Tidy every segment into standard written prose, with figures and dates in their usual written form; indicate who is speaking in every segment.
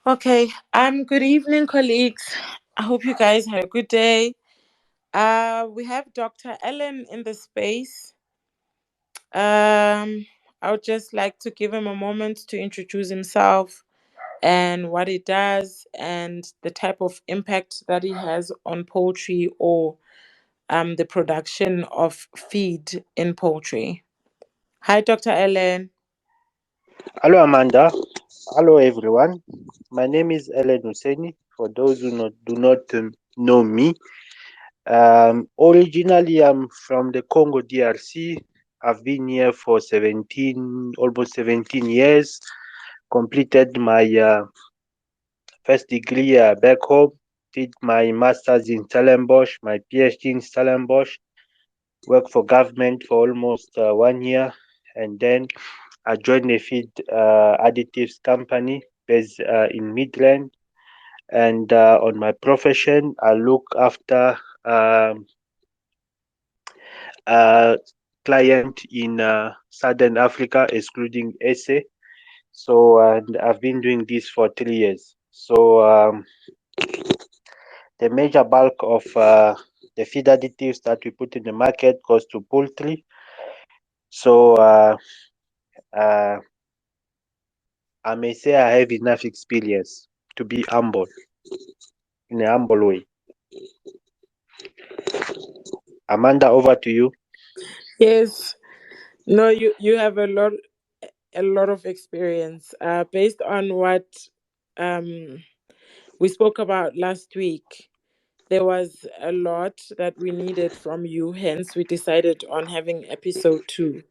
Speaker 1: Okay, good evening, colleagues. I hope you guys had a good day. We have Dr. Ellen in the space. I would just like to give him a moment to introduce himself and what he does and the type of impact that he has on poultry or the production of feed in poultry. Hi, Dr. Ellen.
Speaker 2: Hello, Amanda. Hello, everyone. My name is Ellen Husseini. For those who do not know me, originally I'm from the Congo DRC. I've been here for almost 17 years. Completed my first degree back home. Did my master's in Stellenbosch, my PhD in Stellenbosch. Worked for government for almost 1 year, and then I joined a feed additives company based in Midland. And on my profession, I look after uh, client in Southern Africa, excluding SA. So, and I've been doing this for 3 years. So, the major bulk of the feed additives that we put in the market goes to poultry. So, uh, I may say I have enough experience to be humble in a humble way. Amanda, over to you.
Speaker 1: Yes. No, you have a lot of experience. Based on what um we spoke about last week, there was a lot that we needed from you, hence we decided on having episode 2.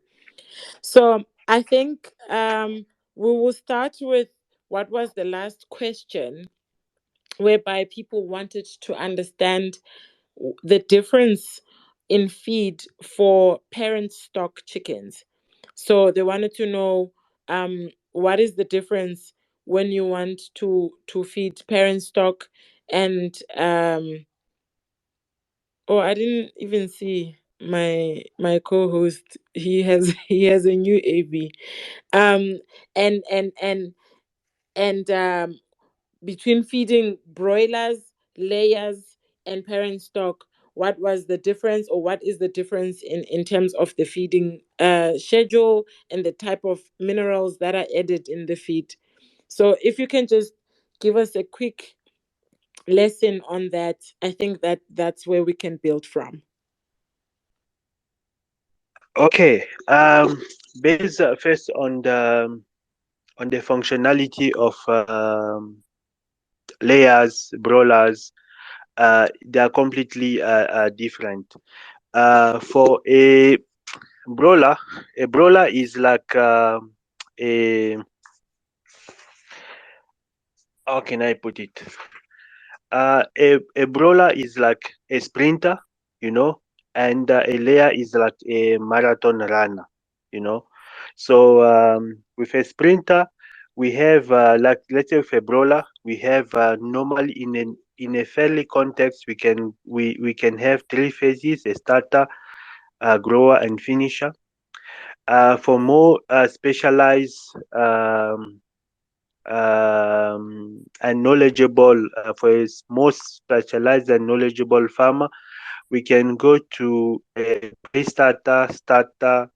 Speaker 1: So I think we will start with what was the last question, whereby people wanted to understand the difference in feed for parent stock chickens. So they wanted to know what is the difference when you want to feed parent stock and oh, I didn't even see my co-host. He has a new AB. Um and between feeding broilers, layers, and parent stock, what was the difference, or what is the difference in terms of the feeding schedule and the type of minerals that are added in the feed? So if you can just give us a quick lesson on that, I think that's where we can build from.
Speaker 2: Okay. Based first on the functionality of layers, brawlers, they are completely different. For brawler, a brawler is like a how can I put it? A brawler is like a sprinter, you know, and a layer is like a marathon runner, you know. So with a sprinter, we have like let's say with a brawler, we have normally in a fairly context we can have three phases: a starter, a grower, and finisher. For more specialized and knowledgeable for a most specialized and knowledgeable farmer, we can go to a pre-starter, starter,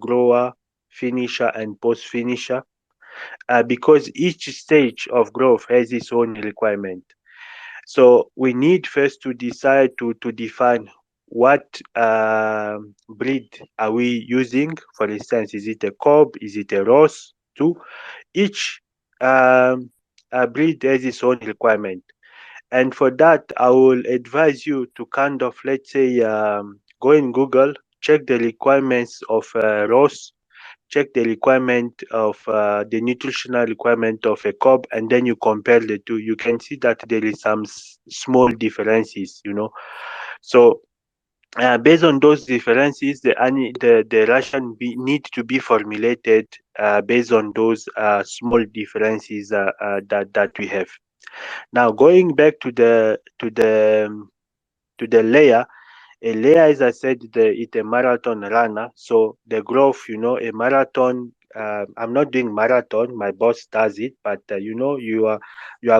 Speaker 2: grower, finisher, and post-finisher, because each stage of growth has its own requirement. So we need first to decide to define what breed are we using. For instance, is it a cob? Is it a Ross? Too. Each breed has its own requirement, and for that, I will advise you to kind of let's say go in Google, check the requirements of Ross, check the requirement of the nutritional requirement of a cob, and then you compare the two. You can see that there is some small differences, you know. So based on those differences, the ration need to be formulated based on those small differences that we have. Now, going back to the layer, a layer, as I said, it's a marathon runner. So the growth, you know, a marathon I'm not doing marathon. My boss does it, but you are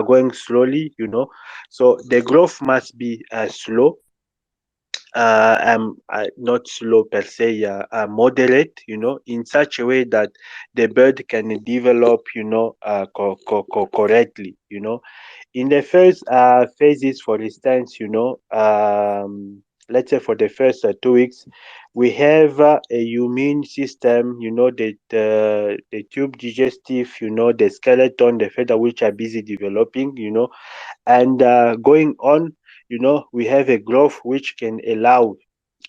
Speaker 2: going slowly. So the growth must be slow, not slow per se, moderate, in such a way that the bird can develop, correctly, in the first phases, for instance, let's say for the first 2 weeks, we have a immune system, the tube digestive, the skeleton, the feather, which are busy developing, and going on, we have a growth which can allow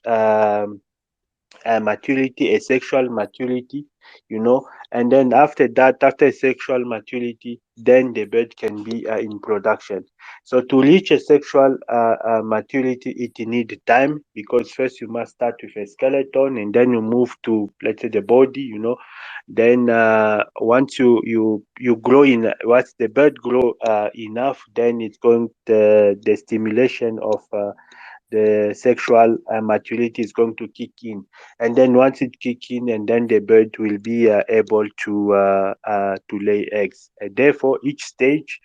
Speaker 2: um, a maturity, a sexual maturity, and then after that, after sexual maturity, then the bird can be in production. So to reach a sexual maturity, it need time, because first you must start with a skeleton, and then you move to, let's say, the body, then once you grow in, once the bird grow enough, then it's going the stimulation of the sexual maturity is going to kick in, and then once it kick in, and then the bird will be able to lay eggs, and therefore each stage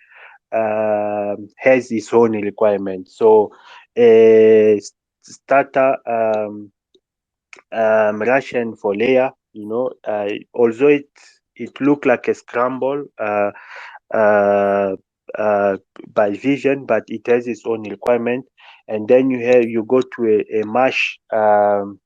Speaker 2: has its own requirement. So a starter Russian for layer, although it looked like a scramble uh, uh, by vision, but it has its own requirement. And then you go to a mash grower,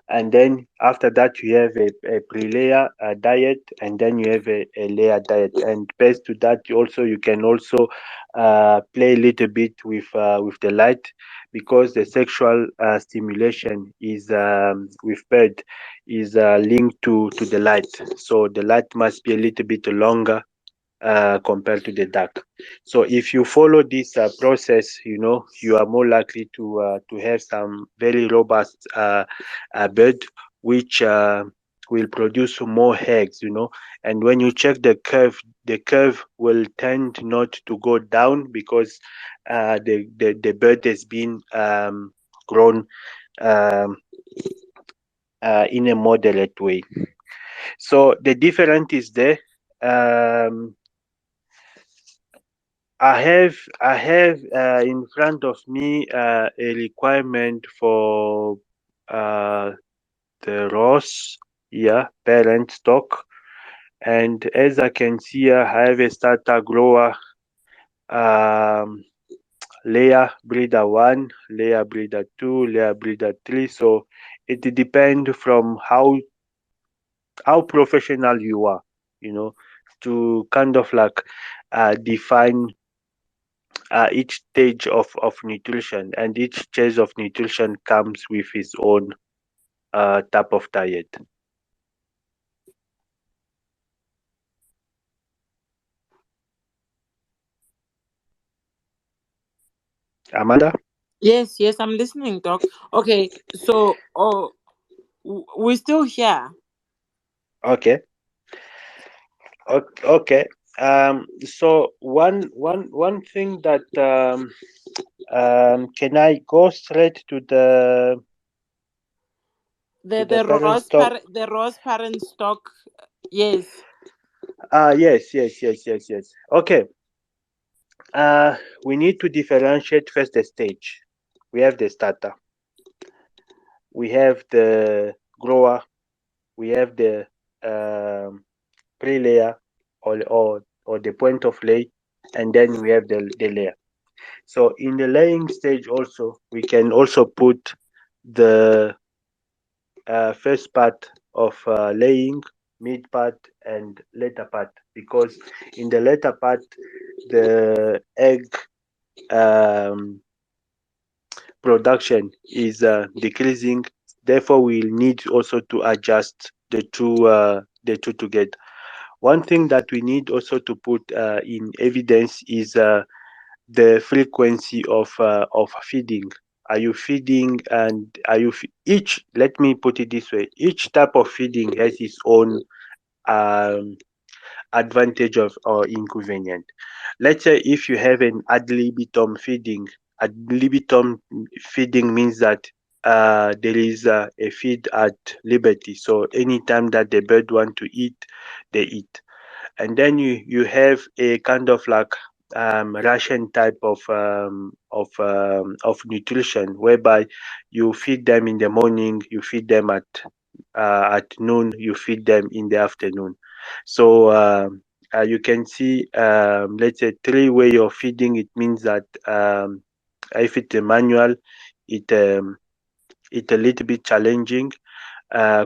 Speaker 2: and then after that you have a pre-layer diet, and then you have a layer diet, and based to that you can also play a little bit with the light, because the sexual stimulation is with bird is linked to the light, so the light must be a little bit longer compared to the dark. So if you follow this process, you are more likely to have some very robust bird, which will produce more eggs. And when you check the curve will tend not to go down, because the bird has been grown um, in a moderate way. So the difference is there. Um, I have in front of me a requirement for uh, the Ross, yeah, parent stock, and as I can see here, I have a starter grower, um, layer breeder one, layer breeder two, layer breeder three. So it depends from how professional you are, you know, to kind of like define each stage of nutrition, and each stage of nutrition comes with its own type of diet. Amanda?
Speaker 1: Yes, yes, I'm listening, Doc. Okay, so we're still here.
Speaker 2: Okay. Okay. So one thing that can I go straight to the parent stock?
Speaker 1: The Ross parent stock. Yes.
Speaker 2: Yes, yes, yes, yes, yes. Okay. We need to differentiate first the stage. We have the starter, we have the grower, we have the pre-layer, or the point of lay, and then we have the layer. So in the laying stage also, we can also put the first part of laying, mid part, and later part, because in the later part, the egg um, production is decreasing. Therefore, we'll need also to adjust the two together. One thing that we need also to put in evidence is the frequency of feeding. Are you feeding, and are you each? Let me put it this way: each type of feeding has its own um, advantage of or inconvenient. Let's say if you have an ad libitum feeding. Ad libitum feeding means that there is a feed at liberty. So anytime that the bird want to eat, they eat. And then you have a kind of like ration type of nutrition, whereby you feed them in the morning, you feed them at noon, you feed them in the afternoon. So you can see, let's say, three way of feeding. It means that if it's a manual, it it a little bit challenging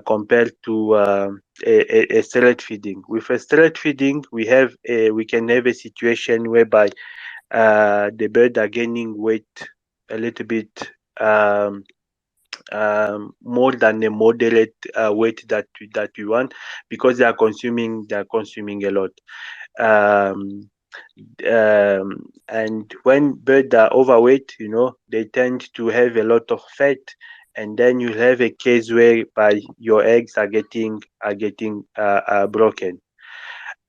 Speaker 2: compared to a straight feeding. With a straight feeding, we can have a situation whereby the bird are gaining weight a little bit um, more than a moderate weight that we want, because they are consuming a lot. Um, and when birds are overweight, they tend to have a lot of fat, and then you have a case whereby your eggs are getting broken.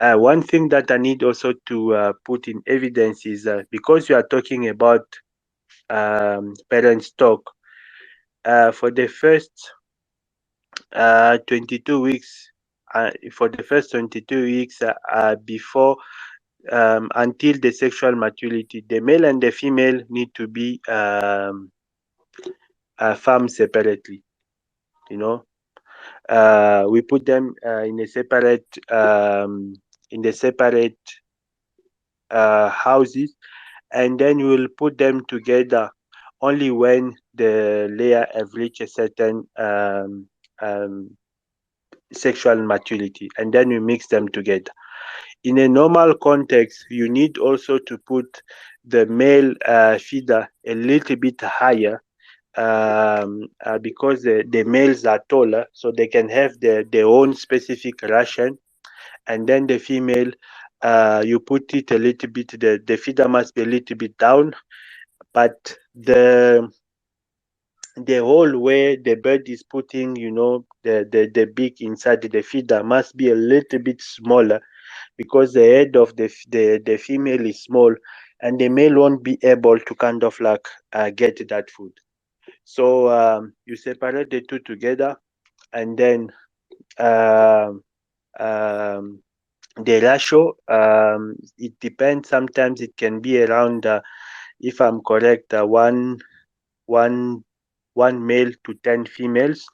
Speaker 2: One thing that I need also to put in evidence is, because you are talking about parent stock, for the first 22 weeks, before, until the sexual maturity, the male and the female need to be farmed separately. You know, we put them in the separate houses, and then we will put them together only when the layer have reached a certain um, sexual maturity, and then we mix them together. In a normal context, you need also to put the male feeder a little bit higher, because the males are taller, so they can have their own specific ration. And then the female, you put it a little bit, the feeder must be a little bit down, but the hole where the bird is putting, the beak inside the feeder must be a little bit smaller, because the head of the female is small, and the male won't be able to kind of like get that food. So you separate the two together, and then um, um, the ratio, it depends. Sometimes it can be around, if I'm correct, one one male to 10 females,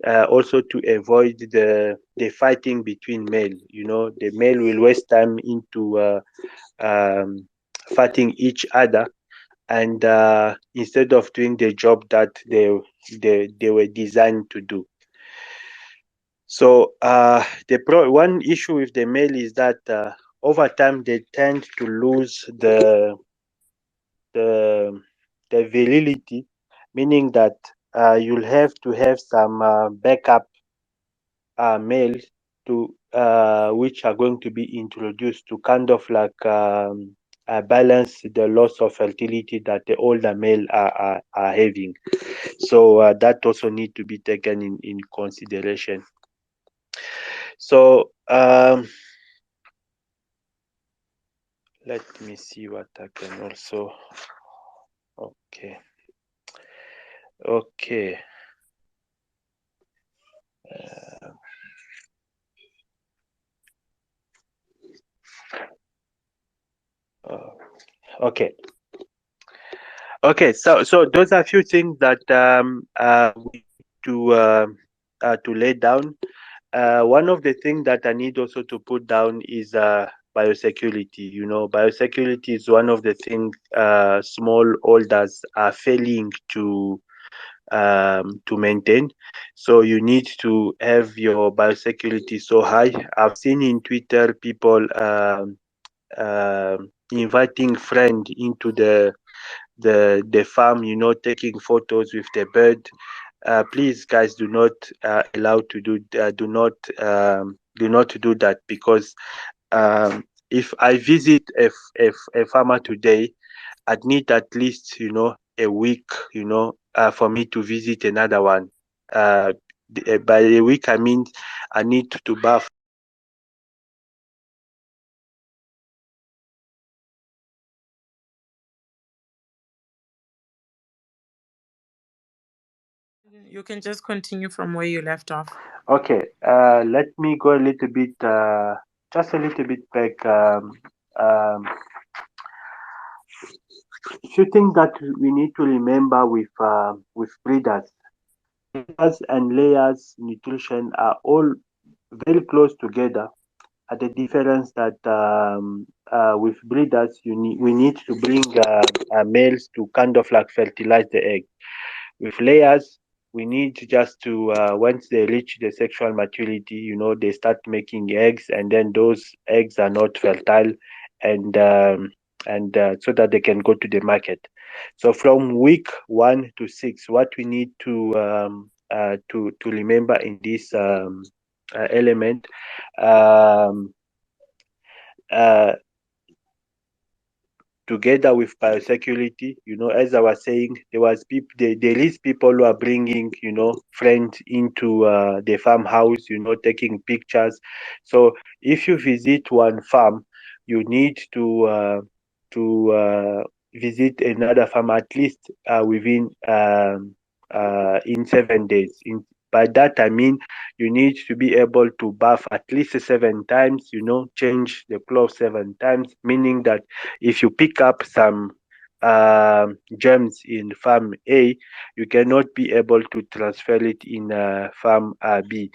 Speaker 2: also to avoid the fighting between male. The male will waste time into um, fighting each other, and instead of doing the job that they were designed to do. So one issue with the male is that, over time they tend to lose the the virility, meaning that you'll have to have some backup males, to which are going to be introduced to kind of like balance the loss of fertility that the older male are having. So that also need to be taken in consideration. So let me see what I can also. Okay. Okay. Uh, uh, okay. Okay. So those are a few things that we need to lay down. One of the things that I need also to put down is biosecurity. Biosecurity is one of the things smallholders are failing to maintain. So you need to have your biosecurity so high. I've seen in Twitter people inviting friend into the farm, taking photos with the bird. Please, guys, do not allow to do not do that, because if I visit a farmer today, I'd need at least, a week, for me to visit another one. Uh, by a week, I mean I need to bath.
Speaker 1: You can just continue from where you left off.
Speaker 2: Okay, let me go a little bit, just a little bit back. Few things that we need to remember with breeders. Breeders and layers nutrition are all very close together. At the difference that with breeders, we need to bring males to kind of like fertilize the egg. With layers, we need just to once they reach the sexual maturity, they start making eggs, and then those eggs are not fertile, and so that they can go to the market. So from week 1 to 6, what we need to remember in this element, um, uh, together with biosecurity, as I was saying, there is people who are bringing, friends into the farmhouse, taking pictures. So if you visit one farm, you need to visit another farm at least within in 7 days. By that I mean you need to be able to bath at least 7 times, change the clothes 7 times, meaning that if you pick up some germs in farm A, you cannot be able to transfer it in farm B.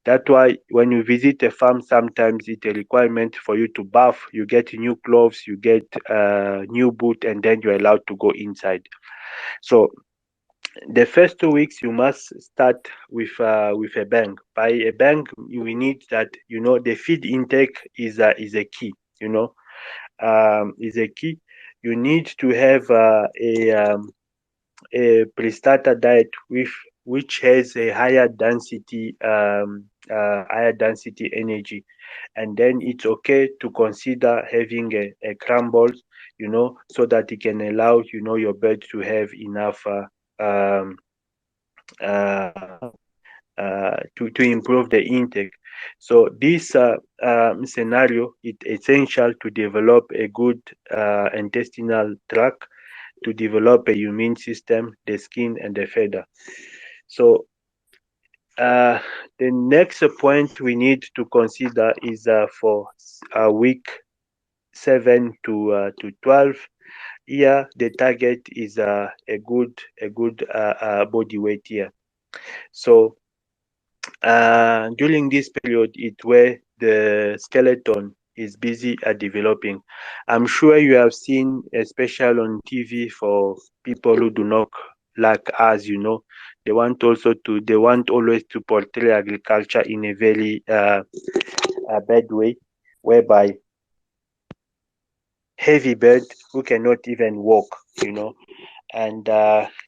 Speaker 2: That's why when you visit a farm, sometimes it's a requirement for you to bath. You get new clothes, you get new boot, and then you're allowed to go inside. So the first 2 weeks you must start with a bang. By a bang, we need that the feed intake is a key. Is a key. You need to have a pre-starter diet which has a higher density energy, and then it's okay to consider having a crumble, so that it can allow your bird to have enough um, uh, to improve the intake. So this scenario is essential to develop a good intestinal tract, to develop a immune system, the skin, and the feather. So uh, the next point we need to consider is for week 7 to 12. Here, the target is a good body weight here. So during this period, it's where the skeleton is busy at developing. I'm sure you have seen, especially on TV, for people who do not like us, they want always to portray agriculture in a very a bad way, whereby heavy bird who cannot even walk, and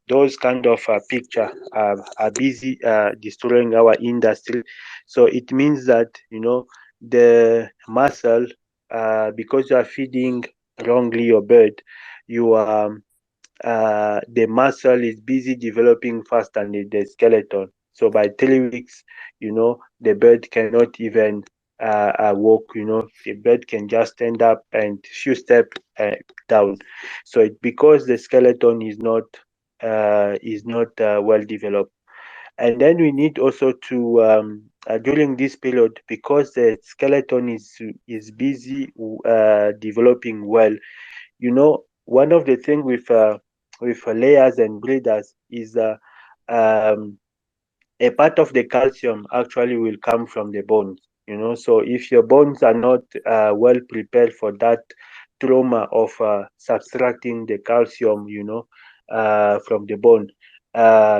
Speaker 2: those kind of picture are busy destroying our industry. So it means that the muscle, because you are feeding wrongly your bird, you are the muscle is busy developing fast than the skeleton. So by 3 weeks, the bird cannot even walk. The bird can just stand up and few steps down. So it because the skeleton is not well developed. And then we need also to during this period, because the skeleton is busy developing well. One of the things with layers and breeders is a part of the calcium actually will come from the bones. So if your bones are not well prepared for that trauma of subtracting the calcium, from the bone,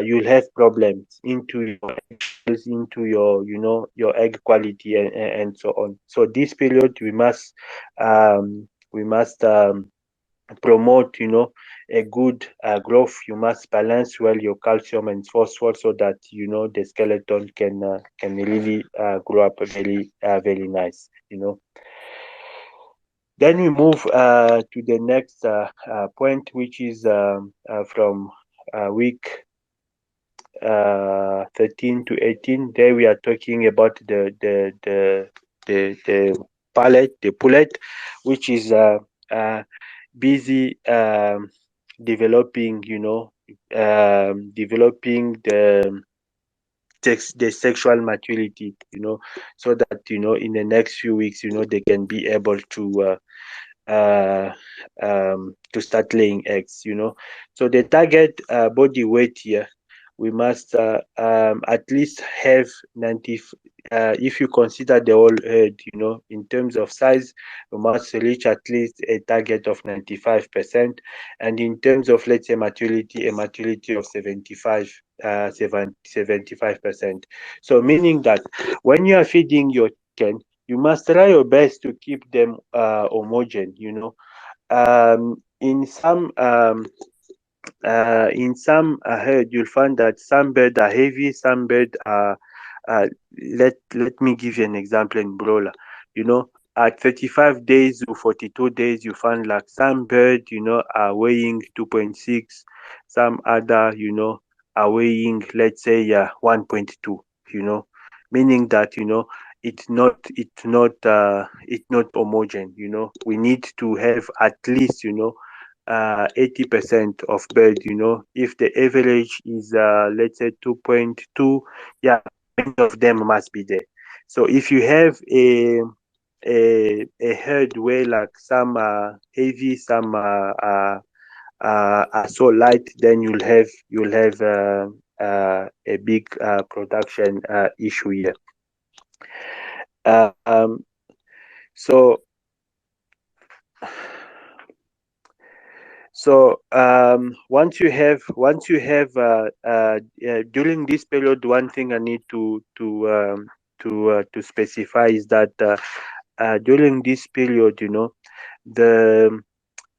Speaker 2: you'll have problems into your eggshells, into your egg quality, and so on. So this period we must promote a good growth. You must balance well your calcium and phosphorus, so that the skeleton can really grow up very nice. Then we move to the next point, which is from week 13 to 18. There we are talking about the pullet, which is busy developing, developing the sexual maturity, so that in the next few weeks, they can be able uh, to start laying eggs. So the target body weight here, we must at least have 90. If you consider the whole herd, in terms of size, we must reach at least a target of 95%. And in terms of, let's say, maturity, a maturity of 75%. So meaning that when you are feeding your chicken, you must try your best to keep them homogeneous. In some herd, you'll find that some birds are heavy, some birds are. Uh, let me give you an example in broiler. At 35 days to 42 days, you find like some bird, are weighing 2.6, some other, are weighing, let's say, 1.2. You know, meaning that it's not homogeneous. We need to have at least 80% of bird. If the average is let's say 2.2, yeah, many of them must be there. So if you have a herd where like some are heavy, some are so light, then you'll have a big production issue here. Um, so once you have during this period, one thing I need to specify is that during this period, the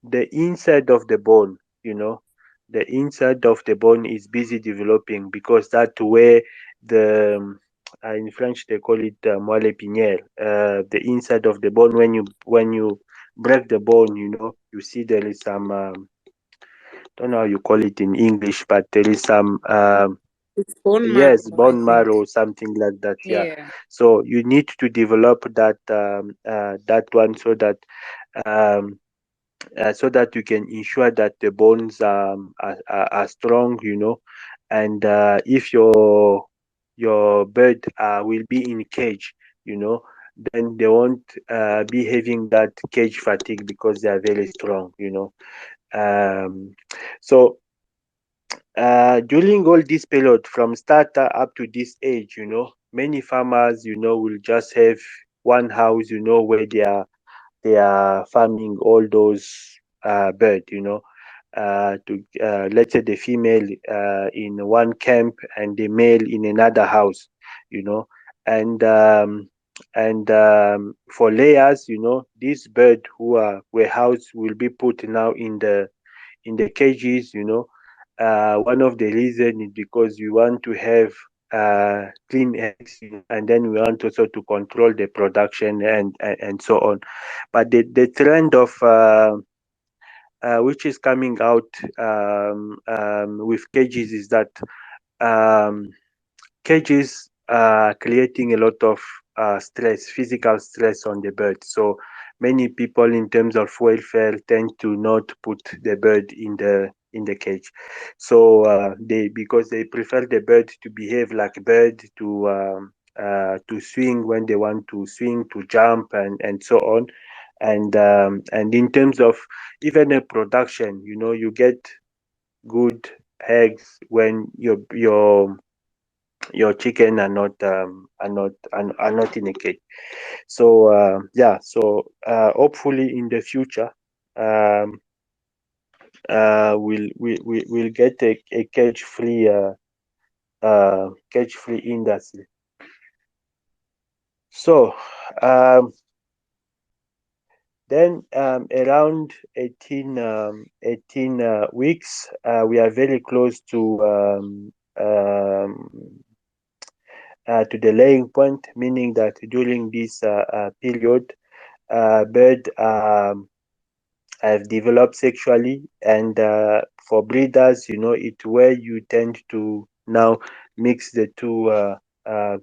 Speaker 2: the inside of the bone, the inside of the bone is busy developing, because that's where in French they call it moelle épinière, the inside of the bone. When you break the bone, you see there is some don't know how you call it in English, but there is some
Speaker 1: It's bone
Speaker 2: yes,
Speaker 1: marrow, I
Speaker 2: bone
Speaker 1: think.
Speaker 2: marrow, something like that. Yeah.
Speaker 1: Yeah.
Speaker 2: So you need to develop that one, um, so that you can ensure that the bones are strong. And if your bird will be in cage, you know, then they won't be having that cage fatigue, because they are very strong. Um, so during all this period, from starter up to this age, many farmers, will just have one house, where they are farming all those bird. To let's say the female in one camp and the male in another house. You know, and for layers, this bird who are were housed will be put now in the cages. One of the reason is because we want to have clean eggs, and then we want also to control the production, and so on. But the trend of which is coming out with cages is that um, cages are creating a lot of stress, physical stress on the bird. So many people, in terms of welfare, tend to not put the bird in the cage. So they because they prefer the bird to behave like bird, to swing when they want to swing, to jump, and so on. And in terms of even a production, you get good eggs when your chicken are not in a cage. So yeah, so hopefully in the future, um we'll get a cage free industry. So then around 18 weeks, we are very close to the laying point, meaning that during this period, bird have developed sexually. And for breeders, it's where you tend to now mix the two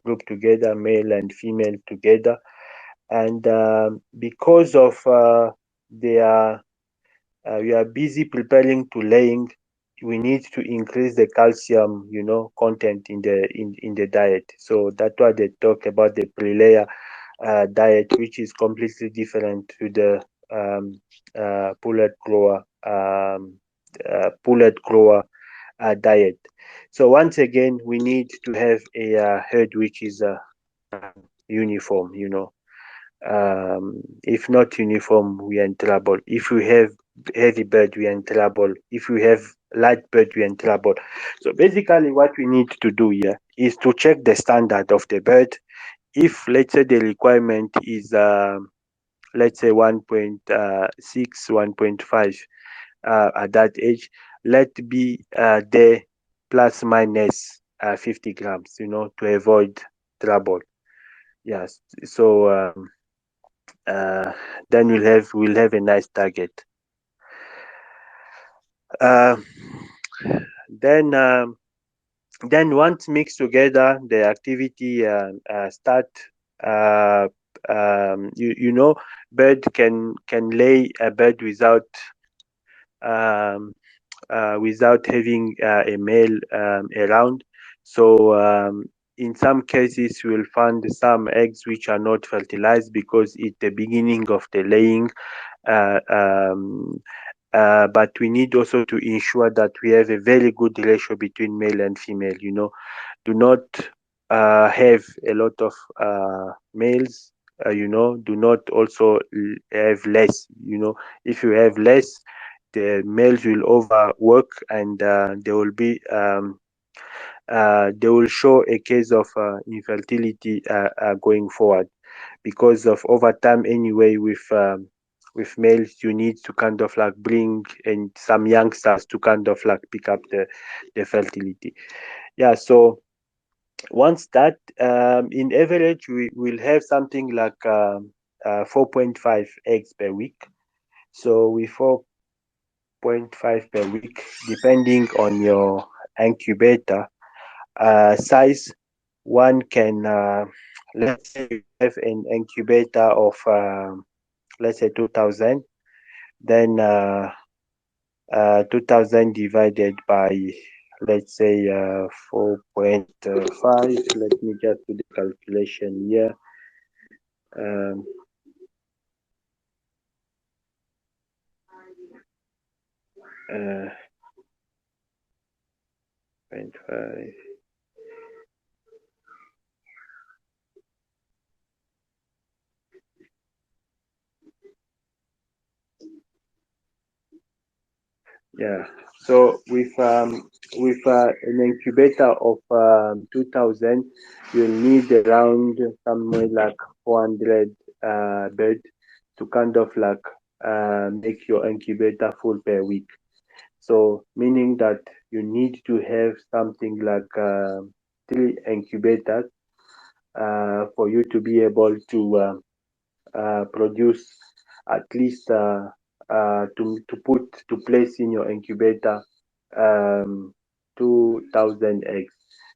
Speaker 2: group together, male and female together. And because of they are we are busy preparing to laying, we need to increase the calcium, content in the diet. So that's why they talk about the pre-layer diet, which is completely different to the um, pullet grower diet. So once again, we need to have a herd which is uniform. If not uniform, we are in trouble. If we have heavy bird, we are in trouble. If we have light bird, we are in trouble. So basically, what we need to do here is to check the standard of the bird. If let's say the requirement is let's say 1.6, 1.5 at that age, let be there plus minus 50 grams, to avoid trouble. Yes. So uh, then we'll have a nice target. Uh, then then once mixed together, the activity start. Uh, bird can lay a bird um, without having a male around. So in some cases, you will find some eggs which are not fertilized because it's the beginning of the laying. Uh, um, but we need also to ensure that we have a very good ratio between male and female. Do not have a lot of males. Do not also have less. If you have less, the males will overwork and they will show a case of infertility going forward because of over time anyway with males you need to kind of like bring in some youngsters to kind of like pick up the fertility. Yeah, so once that in average we will have something like 4.5 eggs per week. So with 4.5 per week, depending on your incubator size, one can let's say you have an incubator of let's say 2000, then 2000 divided by let's say 4.5. Let me just do the calculation here. um, uh, 0.5. Yeah. So with an incubator of 2000, you'll need around somewhere like 400 bed to kind of like make your incubator full per week. So meaning that you need to have something like three incubators for you to be able to produce at least to put to place in your incubator 2000 eggs,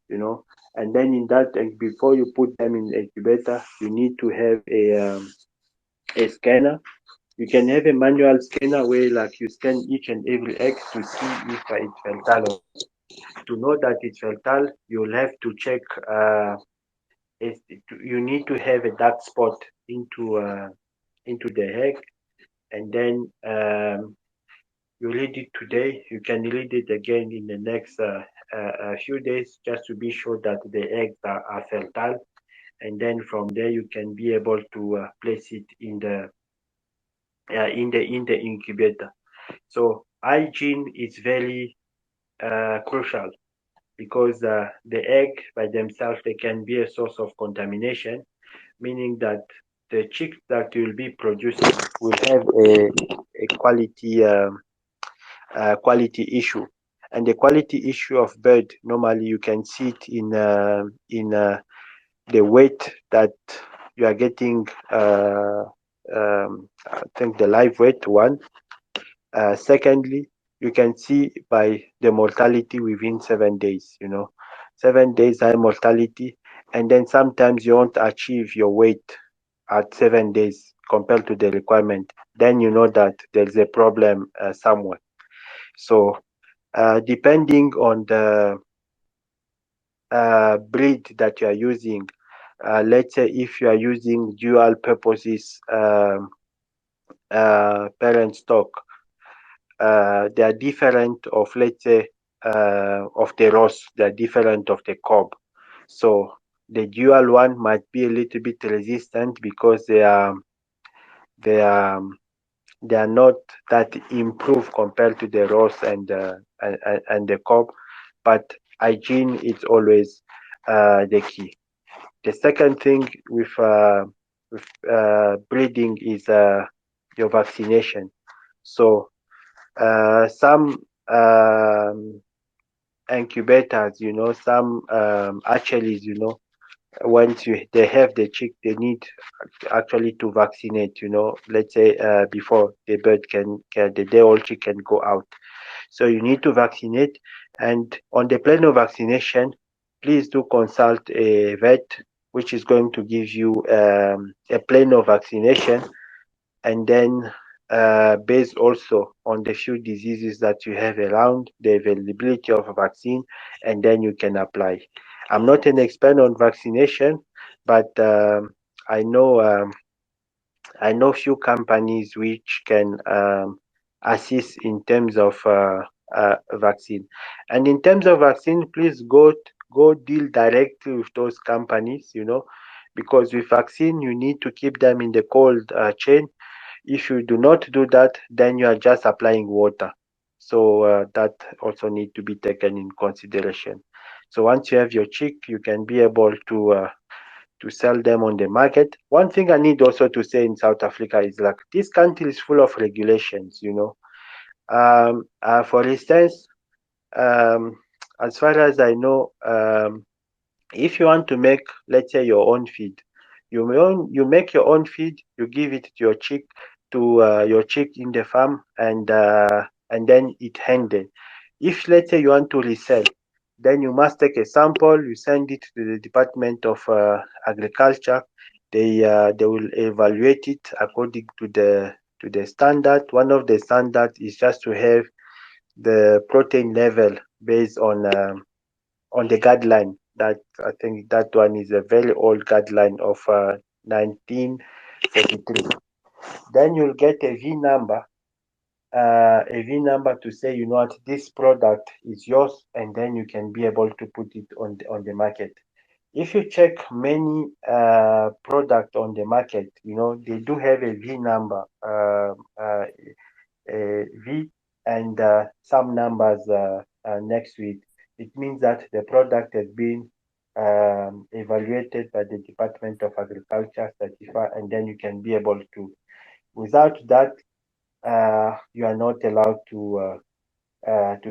Speaker 2: you know. And then in that egg, before you put them in the incubator, you need to have a scanner. You can have a manual scanner where like you scan each and every egg to see if it's fertile or not. To know that it's fertile, you'll have to check. You need to have a dark spot into the egg, and then you read it today. You can read it again in the next few days just to be sure that the eggs are fertile, and then from there you can be able to place it in the incubator. So hygiene is very crucial because the egg by themselves they can be a source of contamination, meaning that the chicks that you will be producing will have a quality issue. And the quality issue of bird normally you can see it in the weight that you are getting. I think the live weight one. Secondly, you can see by the mortality within 7 days. 7 days high mortality, and then sometimes you won't achieve your weight at 7 days compared to the requirement. Then you know that there's a problem somewhere. So depending on the breed that you are using. Let's say if you are using dual purposes parent stock, they are different of, let's say, of the ross, they are different of the cob. So the dual one might be a little bit resistant because they are they are not that improved compared to the ross and the cob, but hygiene is always the key. The second thing with breeding is your vaccination. So some incubators, some hatcheries, once they have the chick, they need actually to vaccinate. Let's say before the bird can the day old chick can go out. So you need to vaccinate. And on the plan of vaccination, please do consult a vet, which is going to give you a plan of vaccination, and then based also on the few diseases that you have around, the availability of a vaccine, and then you can apply. I'm not an expert on vaccination, but I know few companies which can assist in terms of vaccine. And in terms of vaccine, please go deal directly with those companies, because with vaccine you need to keep them in the cold chain. If you do not do that, then you are just applying water. So that also need to be taken in consideration. So once you have your chick, you can be able to sell them on the market. One thing I need also to say in South Africa is like this country is full of regulations. For instance, um, as far as I know, if you want to make, let's say, your own feed, you make your own feed, you give it to your chick in the farm, and then it handed. If, let's say, you want to resell, then you must take a sample, you send it to the Department of Agriculture. They will evaluate it according to the standard. One of the standards is just to have the protein level based on the guideline. That I think that one is a very old guideline of 1943. Then you'll get a V number to say, what, this product is yours, and then you can be able to put it on the market. If you check many product on the market, they do have a V number, a V, and some numbers next to it. It means that the product has been evaluated by the Department of Agriculture, certified, and then you can be able to. Without that, you are not allowed to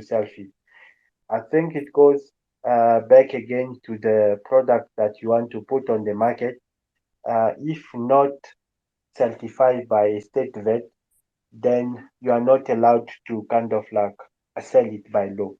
Speaker 2: sell it. I think it goes back again to the product that you want to put on the market. If not certified by a state vet, then you are not allowed to kind of like sell it by law.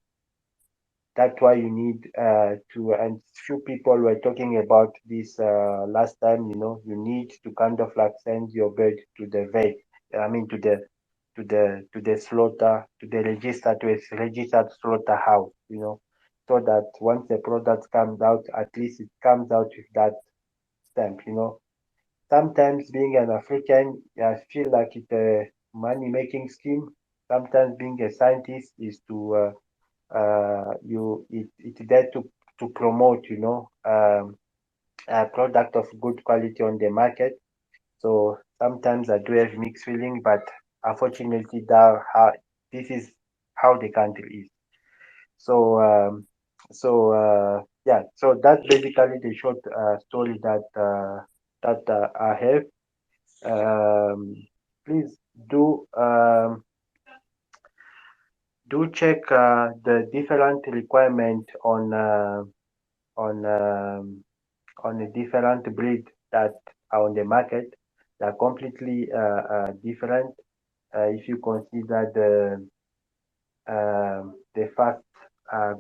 Speaker 2: That's why you need and few people were talking about this last time, you need to kind of like send your bird to the vet, I mean to the slaughter, to the register, to a registered slaughterhouse, so that once the product comes out, at least it comes out with that stamp. Sometimes being an African, I feel like it's a money making scheme. Sometimes being a scientist is to it's there to promote, a product of good quality on the market. So sometimes I do have mixed feeling, but unfortunately, this is how the country is. So yeah, so that's basically the short story that I have. Um, Please do check the different requirement on on a different breed that are on the market. They are completely different. If you consider the fast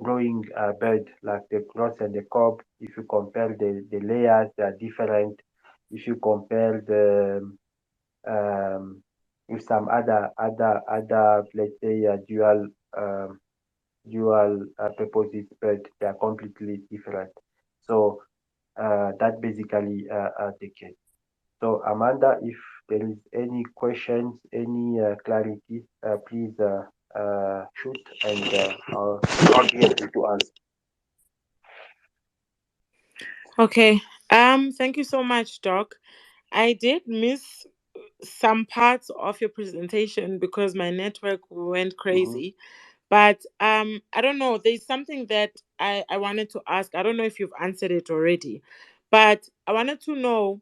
Speaker 2: growing bird like the cross and the cob, if you compare the layers, they are different. If you compare the with some other let's say dual dual purposes, but they are completely different. So that basically the case. So Amanda, if there is any questions, any clarity, please shoot, and I'll be able to answer.
Speaker 1: Okay. Thank you so much, Doc. I did miss some parts of your presentation because my network went
Speaker 2: Mhm.
Speaker 1: crazy. But I don't know. There's something that I wanted to ask. I don't know if you've answered it already, but I wanted to know,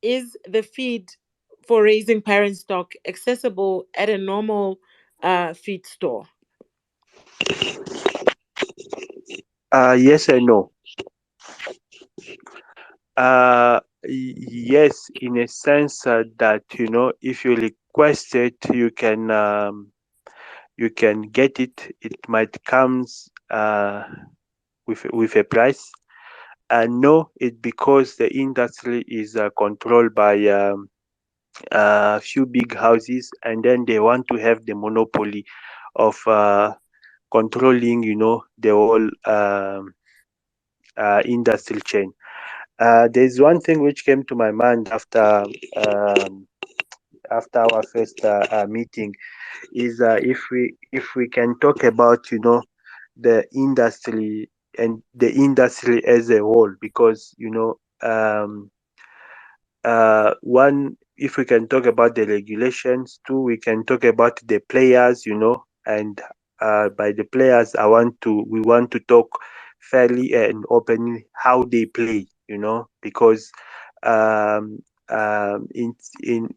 Speaker 1: is the feed for raising parent stock accessible at a normal feed store?
Speaker 2: Yes and no. Yes, in a sense that if you request it, you can get it. It might comes with a price. And no, it because the industry is controlled by a few big houses, and then they want to have the monopoly of controlling, the whole industry chain. There's one thing which came to my mind um, after our first meeting is if we can talk about the industry and the industry as a whole, because one, if we can talk about the regulations. Two, we can talk about the players, and by the players, we want to talk fairly and openly how they play, because um, in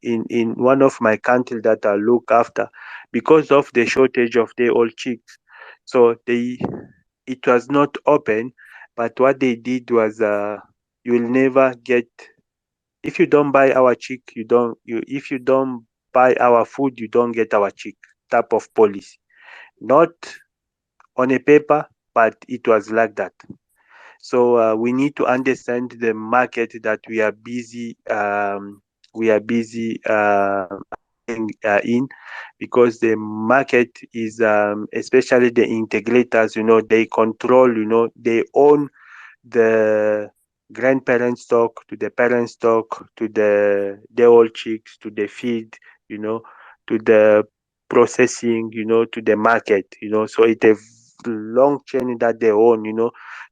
Speaker 2: in one of my country that I look after, because of the shortage of the old chicks, so it was not open, but what they did was you will never get, if you don't buy our chick, you don't you if you don't buy our food, you don't get our chick type of policy. Not on a paper, but it was like that. So we need to understand the market that we are busy playing in, because the market is especially the integrators. They control. They own the grandparent stock to the parent stock to the old chicks to the feed, you know, to the processing, to the market, so it's a long chain that they own,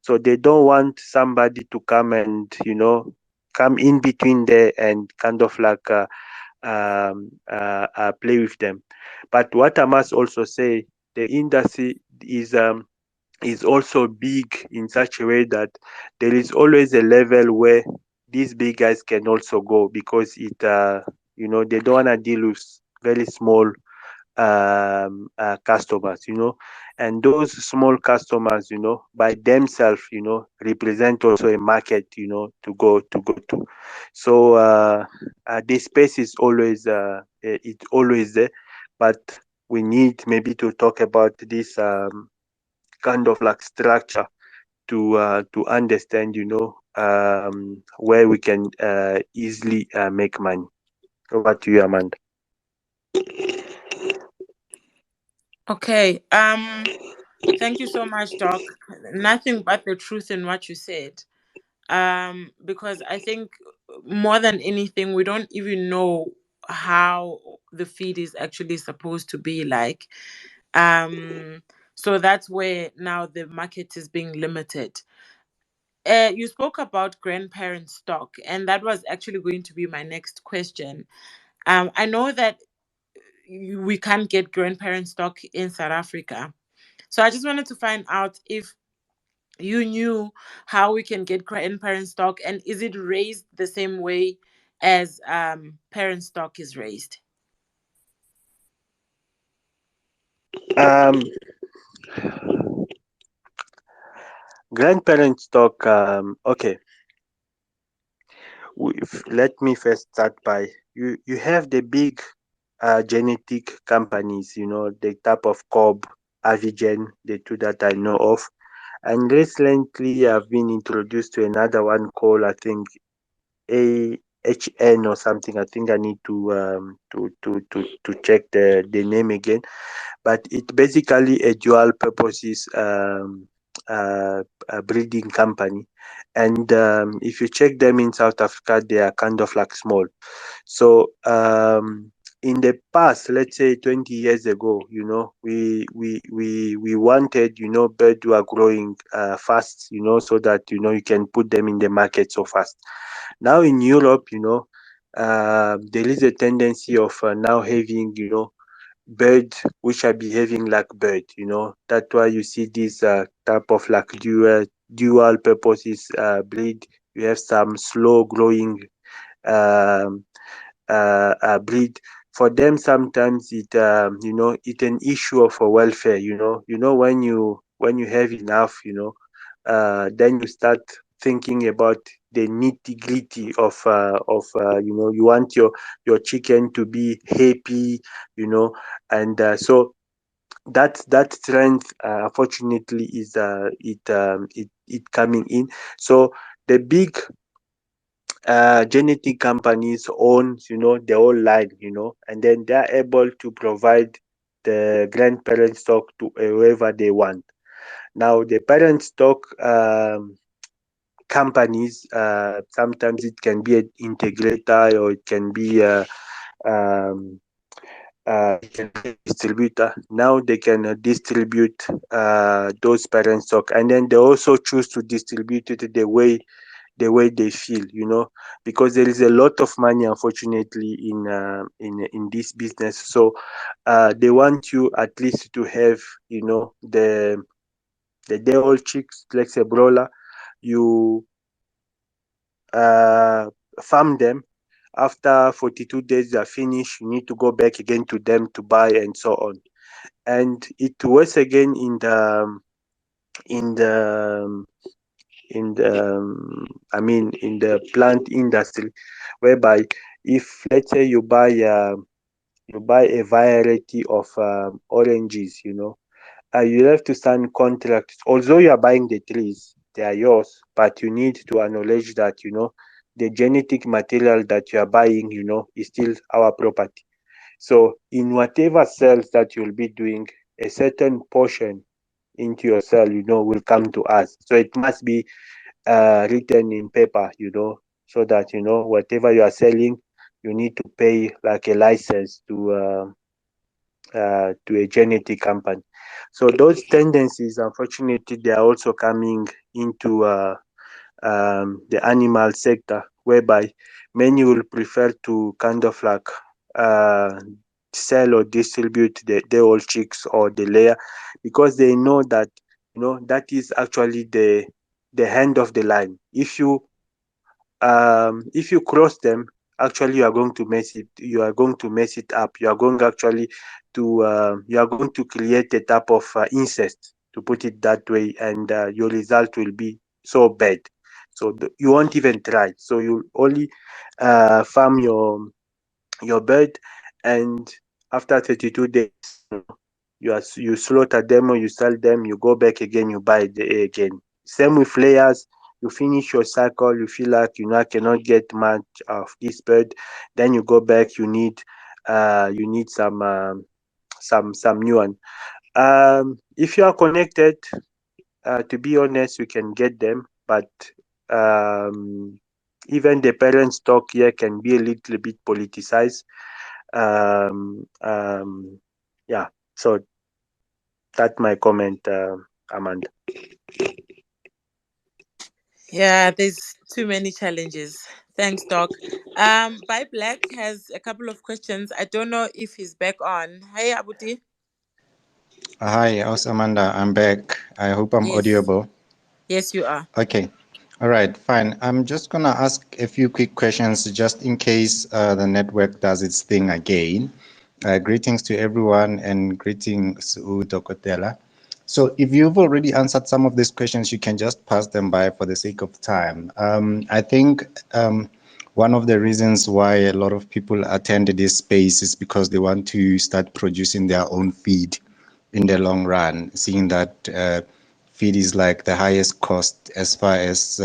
Speaker 2: so they don't want somebody to come and come in between there and kind of like play with them. But what I must also say, the industry is also big in such a way that there is always a level where these big guys can also go, because they don't want to deal with very small customers, and those small customers, by themselves, represent also a market, to go to. So the space is always it's always there, but we need maybe to talk about this kind of like structure to understand, where we can easily make money. Over to you, Amanda.
Speaker 1: Okay. Thank you so much, Doc. Nothing but the truth in what you said. Because I think more than anything, we don't even know how the feed is actually supposed to be like. Um, so that's where now the market is being limited. You spoke about grandparent stock, and that was actually going to be my next question. I know that we can't get grandparent stock in South Africa. So I just wanted to find out if you knew how we can get grandparent stock, and is it raised the same way as parent stock is raised?
Speaker 2: um Grandparent stock, okay. Let me first start by, you have the big genetic companies, the type of Cobb, Avigen, the two that I know of. And recently I've been introduced to another one called, I think, HN or something. I think I need to check the name again. But it basically a dual purposes breeding company. And if you check them in South Africa, they are kind of like small. So in the past, let's say 20 years ago, we wanted, birds who are growing fast, so that, you can put them in the market so fast. Now in Europe, there is a tendency of now having, birds which are behaving like bird. That's why you see this type of like dual purposes breed. You have some slow growing um, breed. For them, sometimes it's an issue of welfare. When you have enough, then you start thinking about the nitty gritty of you want your chicken to be happy, and so that trend, unfortunately, is it coming in. So the big genetic companies owns, the whole line, and then they are able to provide the grandparent stock to whoever they want. Now the parent stock companies, sometimes it can be an integrator, or it can be um, it can be a distributor. Now they can distribute those parent stock, and then they also choose to distribute it the way they feel, because there is a lot of money, unfortunately, in this business. So they want you at least to have, the day old chicks, like say broiler. You uh, farm them. After 42 days they are finished, you need to go back again to them to buy, and so on. And it was again in the in the I mean in the plant industry, whereby, if let's say you buy a variety of oranges, you have to sign contracts. Although you are buying the trees, they are yours, but you need to acknowledge that, the genetic material that you are buying, is still our property. So in whatever sales that you'll be doing, a certain portion into your sale, will come to us. So it must be written in paper, so that, whatever you are selling, you need to pay like a license to a genetic company. So those tendencies, unfortunately, they are also coming into the animal sector, whereby many will prefer to kind of like uh, sell or distribute the old chicks or the layer, because they know that, that is actually the end of the line. If you cross them, actually you are going to mess it up. You are going to create a type of incest, to put it that way, and your result will be so bad. So you won't even try. So you only farm your bird, and after 32 days, you slaughter them, or you sell them, you go back again, you buy the again. Same with layers. You finish your cycle, you feel like, I cannot get much of this bird, then you go back, you need some new one. If you are connected, to be honest, you can get them, but um even the parent stock here can be a little bit politicized. Yeah, so that's my comment, Amanda.
Speaker 1: Yeah, there's too many challenges. Thanks, Doc. By Black has a couple of questions. I don't know if he's back on. Hey, Abuti.
Speaker 3: Hi, how's Amanda? I'm back. I hope I'm
Speaker 1: Yes,
Speaker 3: audible.
Speaker 1: yes, you are.
Speaker 3: Okay. All right, fine. I'm just gonna ask a few quick questions just in case the network does its thing again. Greetings to everyone and greetings, Udokotela. So if you've already answered some of these questions, you can just pass them by for the sake of time. I think one of the reasons why a lot of people attend this space is because they want to start producing their own feed in the long run, seeing that feed is like the highest cost as far as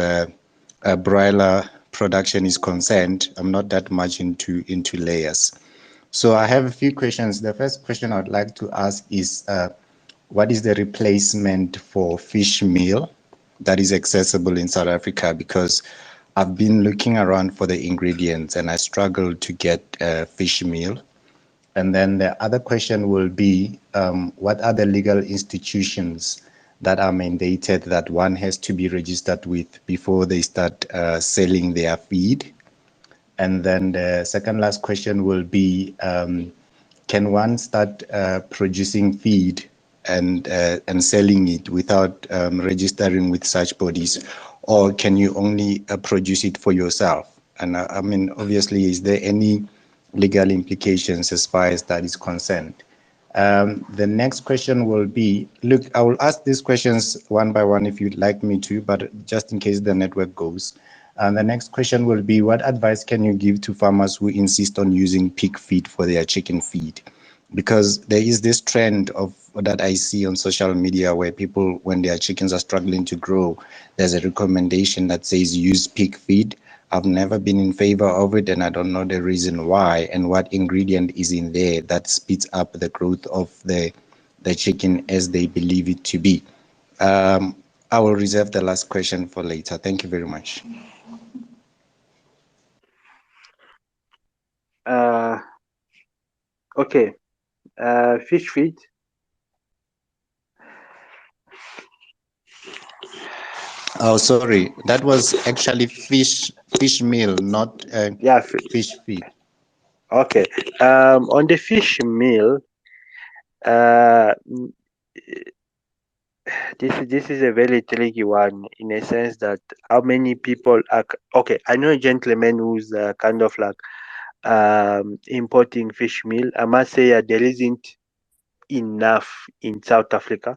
Speaker 3: broiler production is concerned, I'm not that much into layers. So I have a few questions. The first question I'd like to ask is, what is the replacement for fish meal that is accessible in South Africa? Because I've been looking around for the ingredients and I struggle to get fish meal. And then the other question will be, what are the legal institutions that are mandated that one has to be registered with before they start selling their feed? And then the second last question will be, can one start producing feed and selling it without registering with such bodies, or can you only produce it for yourself? And I mean, obviously, is there any legal implications as far as that is concerned? The next question will be, look, I will ask these questions one by one if you'd like me to, but just in case the network goes. And the next question will be, what advice can you give to farmers who insist on using pig feed for their chicken feed? Because there is this trend of that I see on social media where people, when their chickens are struggling to grow, there's a recommendation that says use pig feed. I've never been in favor of it, and I don't know the reason why and what ingredient is in there that speeds up the growth of the chicken as they believe it to be. I will reserve the last question for later. Thank you very much.
Speaker 2: Uh, okay. Fish feed.
Speaker 3: Oh, sorry, that was actually fish meal, not
Speaker 2: Yeah.
Speaker 3: fish feed.
Speaker 2: Okay. On the fish meal, mm, this is a very tricky one in a sense that how many people are okay. I know a gentleman who's kind of like importing fish meal. I must say there isn't enough in South Africa.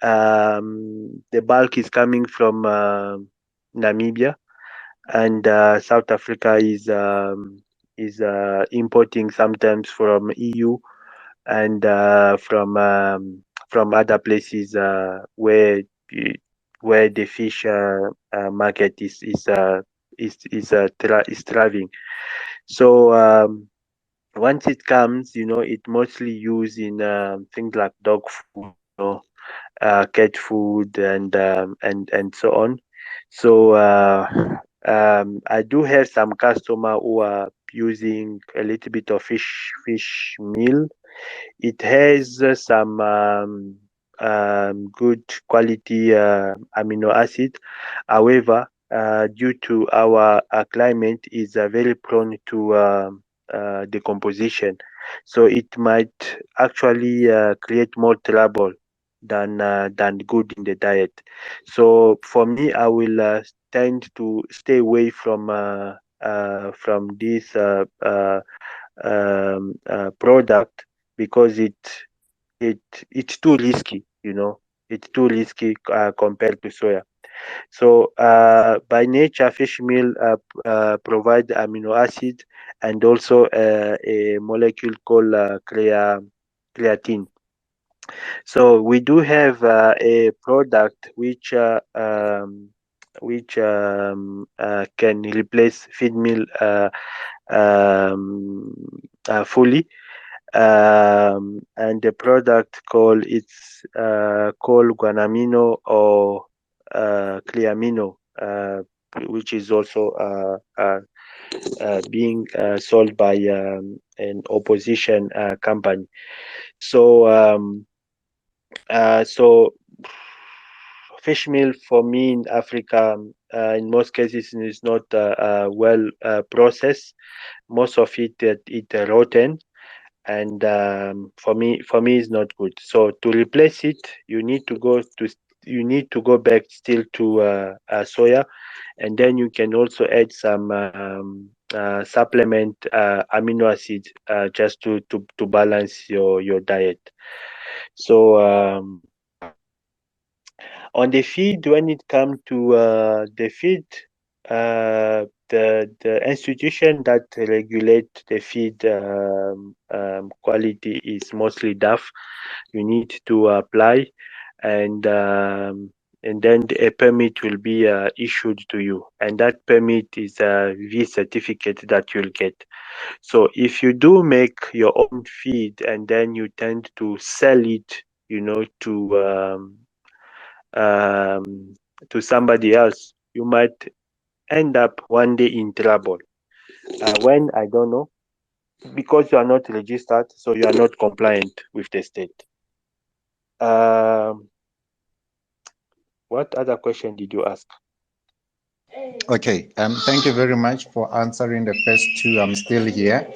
Speaker 2: The bulk is coming from Namibia, and South Africa is importing sometimes from EU and from other places where the fish market is thriving. So once it comes, it mostly used in things like dog food, cat food, and so on. So I do have some customer who are using a little bit of fish meal. It has some good quality amino acid. However, due to our climate, is very prone to decomposition. So it might actually create more trouble than good in the diet. So for me, I will tend to stay away from this product because it it's too risky. It's too risky compared to soya. So by nature, fish meal provide amino acid and also a molecule called creatine. So we do have a product which can replace feed meal um, fully, and the product called guanamino or cleamino, which is also being sold by an opposition company. So fish meal for me in Africa, in most cases, is not well processed. Most of it rotten, and for me is not good. So to replace it, you need to go back still to soya, and then you can also add some supplement amino acid just to balance your diet. So on the feed, when it comes to the feed, the institution that regulate the feed quality is mostly DAF. You need to apply, and and then a permit will be issued to you, and that permit is a V certificate that you'll get. So if you do make your own feed and then you tend to sell it, um, to somebody else, you might end up one day in trouble. When I don't know, because you are not registered, so you are not compliant with the state. Um, what other question did you ask?
Speaker 3: Okay, thank you very much for answering the first two. I'm still here.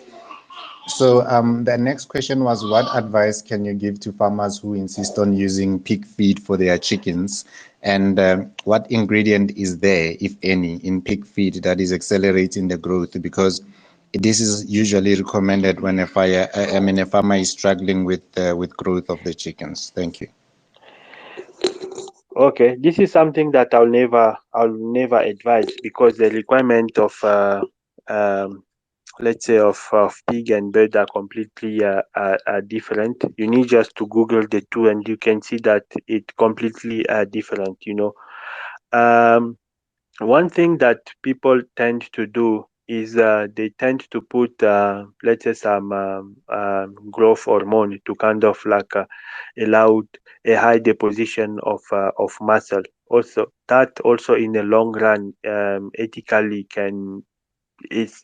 Speaker 3: So the next question was, what advice can you give to farmers who insist on using pig feed for their chickens? And what ingredient is there, if any, in pig feed that is accelerating the growth? Because this is usually recommended when a farmer is struggling with growth of the chickens. Thank you.
Speaker 2: Okay, this is something that I'll never advise, because the requirement of um, let's say of pig and bird are completely are different. You need just to Google the two, and you can see that it completely different. Um, One thing that people tend to do is they tend to put, let's say, some growth hormone to kind of like allow a high deposition of muscle. Also, that also in the long run, ethically can is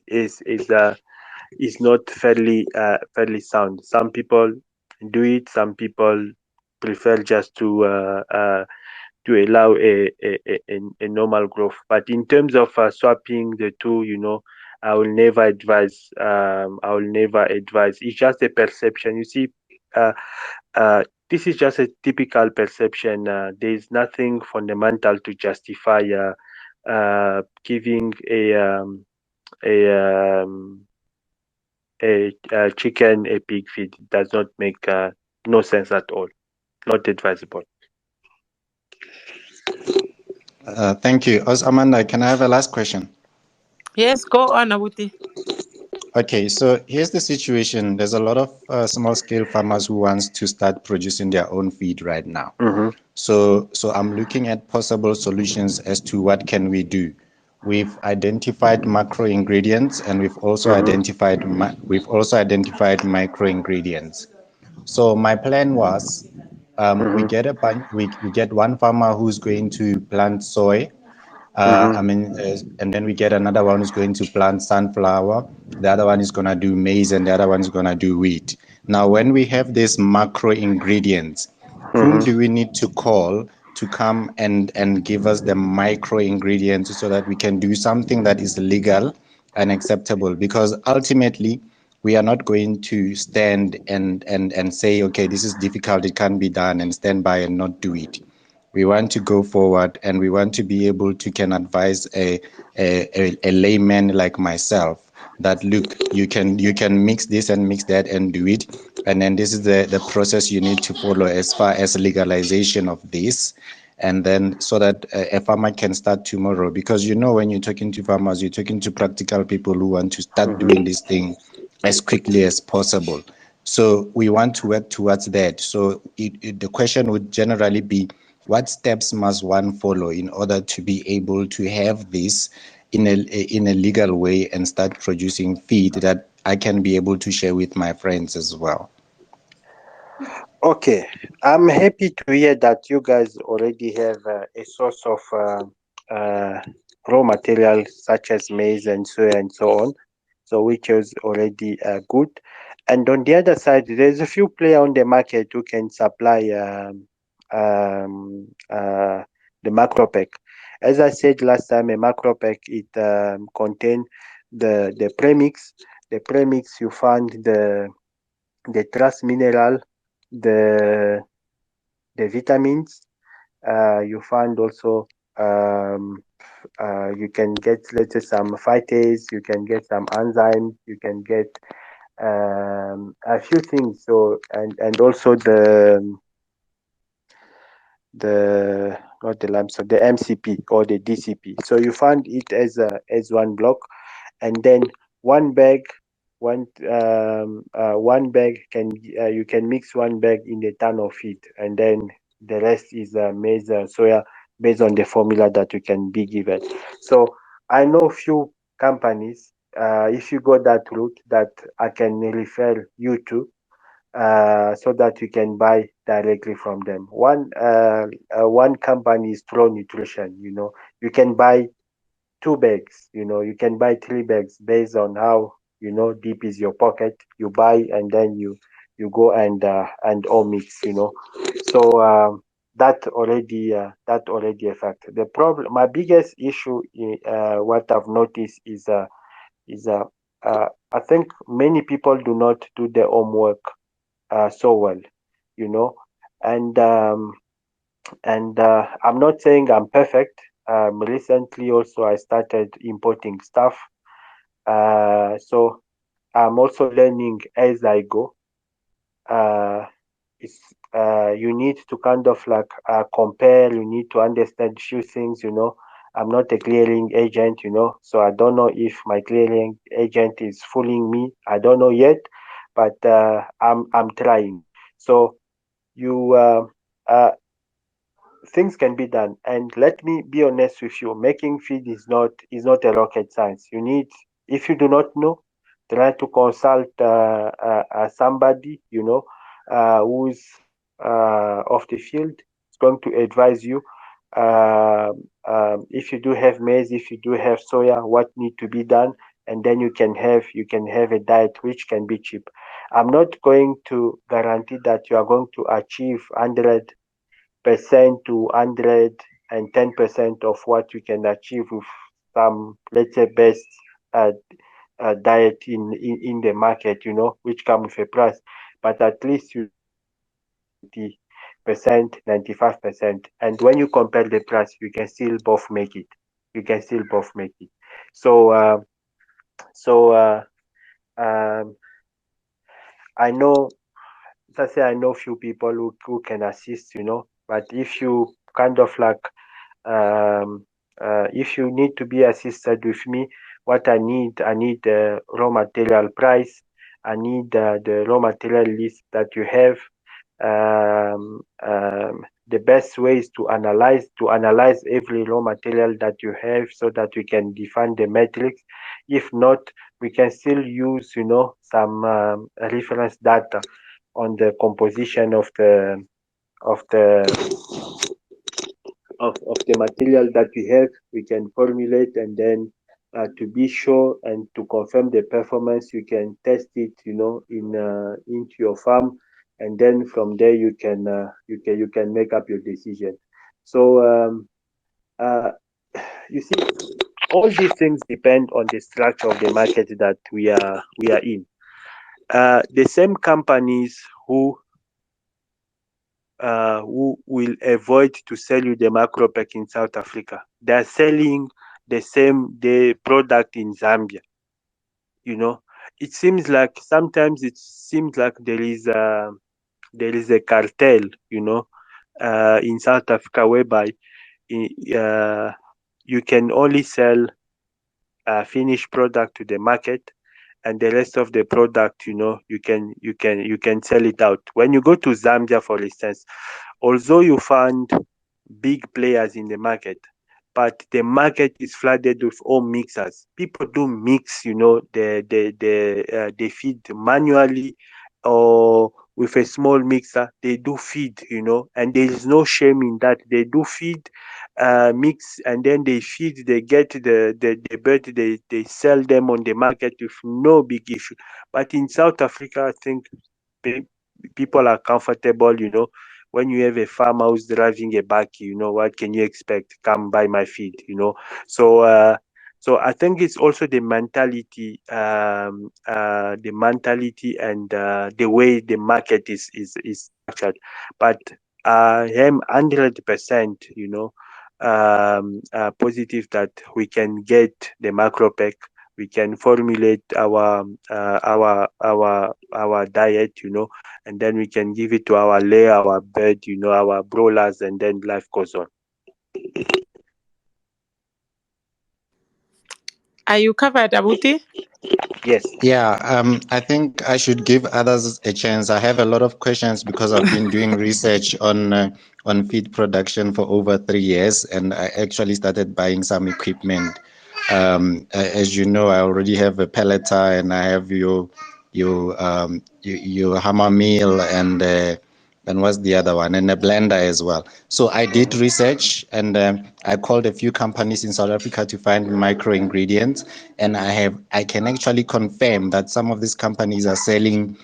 Speaker 2: not fairly sound. Some people do it. Some people prefer just to allow a normal growth. But in terms of swapping the two, I will never advise. I will never advise. It's just a perception. You see, uh, uh, this is just a typical perception. There is nothing fundamental to justify giving a a chicken a pig feed. It does not make no sense at all. Not advisable.
Speaker 3: Thank you. Amanda, can I have a last question?
Speaker 1: Yes, go on, Abuti.
Speaker 3: Okay, so here's the situation. There's a lot of small scale farmers who wants to start producing their own feed right now.
Speaker 2: Mm-hmm,
Speaker 3: So I'm looking at possible solutions as to what can we do. We've identified macro ingredients, and
Speaker 2: mm-hmm,
Speaker 3: we've also identified micro ingredients. So my plan was,
Speaker 2: mm-hmm,
Speaker 3: we get one farmer who's going to plant soy,
Speaker 2: mm-hmm,
Speaker 3: and then we get another one who's going to plant sunflower. The other one is going to do maize, and the other one is going to do wheat. Now, when we have these macro ingredients, who
Speaker 2: mm-hmm.
Speaker 3: do we need to call to come and give us the micro ingredients so that we can do something that is legal and acceptable? Because ultimately, we are not going to stand and say, okay, this is difficult, it can't be done, and stand by and not do it. We want to go forward, and we want to be able to can advise a layman like myself that, look, you can mix this and mix that and do it, and then this is the process you need to follow as far as legalization of this, and then so that a farmer can start tomorrow. Because when you're talking to farmers, you're talking to practical people who want to start doing this thing as quickly as possible. So we want to work towards that. So the question would generally be, what steps must one follow in order to be able to have this in a legal way and start producing feed that I can be able to share with my friends as well?
Speaker 2: Okay, I'm happy to hear that you guys already have a source of uh, raw materials such as maize and so on. So which is already good. And on the other side, there's a few players on the market who can supply the macro pack. As I said last time, a macro pack, it contain the premix. The premix, you find the trace mineral, the the vitamins. You find also, you can get, let's say, some phytase, you can get some enzymes, you can get a few things. So and also the not the lamp, so the MCP or the DCP. So you find it as one block, and then one bag, one bag can, you can mix one bag in a ton of it, and then the rest is maize, soya. based on the formula that you can be given. So I know few companies. If you go that route, that I can refer you to, so that you can buy directly from them. One company is Pro Nutrition. You can buy two bags. You can buy three bags based on how deep is your pocket. You buy and then you go and all mix. So that already a fact. The problem, my biggest issue, what I've noticed is I think many people do not do their homework so well, you know, and I'm not saying I'm perfect. Recently, also I started importing stuff, so I'm also learning as I go. Uh, it's You need to kind of like compare. You need to understand few things. I'm not a clearing agent. So I don't know if my clearing agent is fooling me. I don't know yet, but I'm trying. So you uh, things can be done, and let me be honest with you, making feed is not a rocket science. If you do not know, try to consult somebody who's of the field. Is going to advise you. If you do have maize, if you do have soya, what need to be done, and then you can have a diet which can be cheap. I'm not going to guarantee that you are going to achieve 100% to 110% of what you can achieve with some, let's say, best uh, diet in the market, which come with a price. But at least you do achieve 90%, 95%. And when you compare the price, you can still both make it. You can still both make it. So, so um, I know, let's say I know few people who can assist, but if you kind of like if you need to be assisted with me, what I need the raw material price. I need the raw material list that you have. The best way is to analyze every raw material that you have so that we can define the metrics. If not, we can still use some reference data on the composition of the material that we have. We can formulate, and then to be sure and to confirm the performance, you can test it, into your farm, and then from there you can make up your decision. So uh, you see, all these things depend on the structure of the market that we are in. The same companies who will avoid to sell you the macro pack in South Africa. They are selling the product in Zambia. You know, it seems like there is a cartel. In South Africa, whereby uh, you can only sell finished product to the market, and the rest of the product, you can sell it out. When you go to Zambia, for instance, although you find big players in the market, but the market is flooded with all mixers. People do mix, they feed manually or with a small mixer. They do feed, and there is no shame in that. They do feed, mix, and then they feed. They get the bird. They sell them on the market with no big issue. But in South Africa, I think pe- people are comfortable. When you have a farmer who's driving a bakkie, what can you expect? Come buy my feed. So I think it's also the mentality and the way the market is structured. But I am 100%, positive that we can get the macro pack. We can formulate our diet, and then we can give it to our layer, our bird, our broilers, and then life goes on.
Speaker 1: Are you covered, Abuti?
Speaker 2: Yes.
Speaker 3: Yeah, I think I should give others a chance. I have a lot of questions because I've been doing research on feed production for over 3 years, and I actually started buying some equipment. As you know, I already have a pelleter, and I have your hammer mill, and what's the other one? And a blender as well. So I did research, and I called a few companies in South Africa to find micro ingredients, and I can actually confirm that some of these companies are selling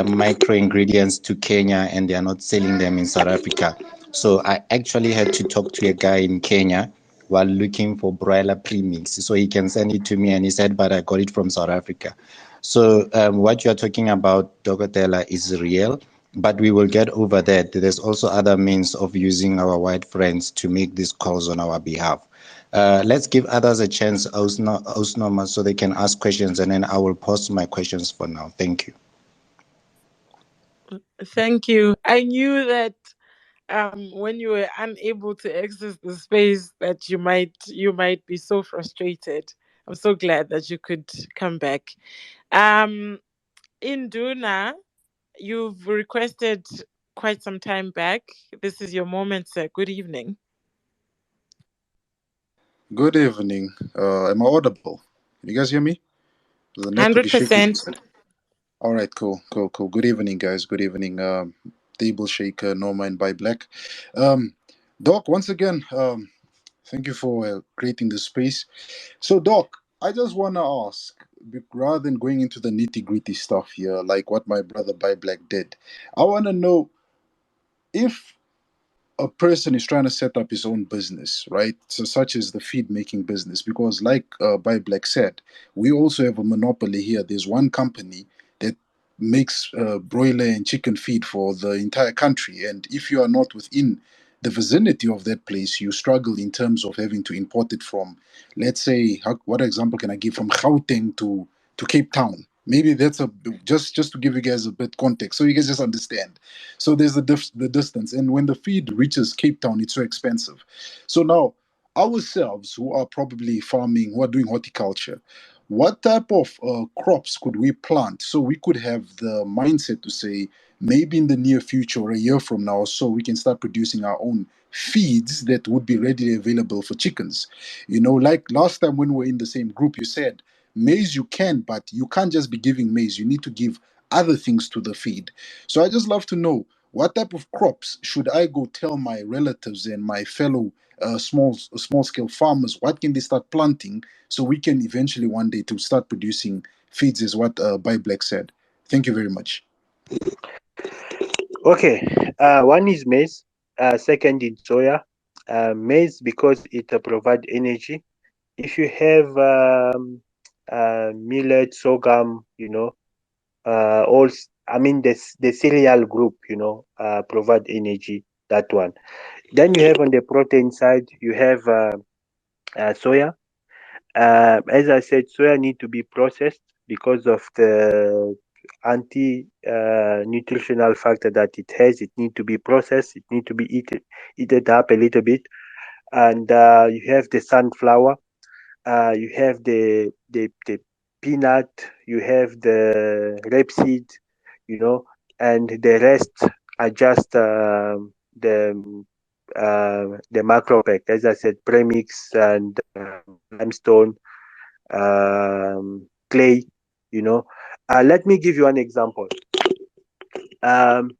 Speaker 3: micro ingredients to Kenya, and they are not selling them in South Africa. So I actually had to talk to a guy in Kenya while looking for broiler premix, so he can send it to me, and he said, but I got it from South Africa. So what you're talking about, Dokotela, is real, but we will get over that. There's also other means of using our white friends to make these calls on our behalf. Let's give others a chance, Ausnoma, so they can ask questions, and then I will pause my questions for now. Thank you.
Speaker 1: Thank you. I knew that when you were unable to access the space that you might be so frustrated. I'm so glad that you could come back. Um Induna, you've requested quite some time back. This is your moment, sir. Good evening.
Speaker 4: Good evening. Am I audible? Can you guys hear me? The network is shaky.
Speaker 1: 100%.
Speaker 4: All right, cool, cool, cool. Good evening, guys. Good evening. Table Shaker, Norma, and By Black. Um, Doc, once again, thank you for creating this space. So, Doc, I just want to ask, rather than going into the nitty gritty stuff here, like what my brother By Black did, I want to know if a person is trying to set up his own business, right? So, such as the feed making business, because, like By Black said, we also have a monopoly here. There's one company that makes broiler and chicken feed for the entire country, and if you are not within the vicinity of that place, you struggle in terms of having to import it from, let's say, what example can I give, from Gauteng to Cape Town. Maybe that's a just to give you guys a bit context, so you guys just understand. So there's the distance, and when the feed reaches Cape Town, it's so expensive. So now, ourselves who are probably farming, who are doing horticulture, what type of crops could we plant so we could have the mindset to say maybe in the near future or a year from now, so we can start producing our own feeds that would be readily available for chickens. Like last time when we were in the same group, you said maize you can, but you can't just be giving maize. You need to give other things to the feed. So I just love to know what type of crops should I go tell my relatives and my fellow small scale farmers, what can they start planting so we can eventually one day to start producing feeds, is what By Black said. Thank you very much.
Speaker 2: Okay. One is maize. Second is soya. Maize because it provide energy. If you have millet, sorghum, all I mean the cereal group, provide energy. That one. Then you have on the protein side, you have soya. As I said, soya need to be processed because of the anti nutritional factor that it has. It need to be processed. It need to be eaten up a little bit. And you have the sunflower. You have the peanut. You have the rapeseed. And the rest are just the macro pack. As I said, premix and limestone, clay. Let me give you an example. Um,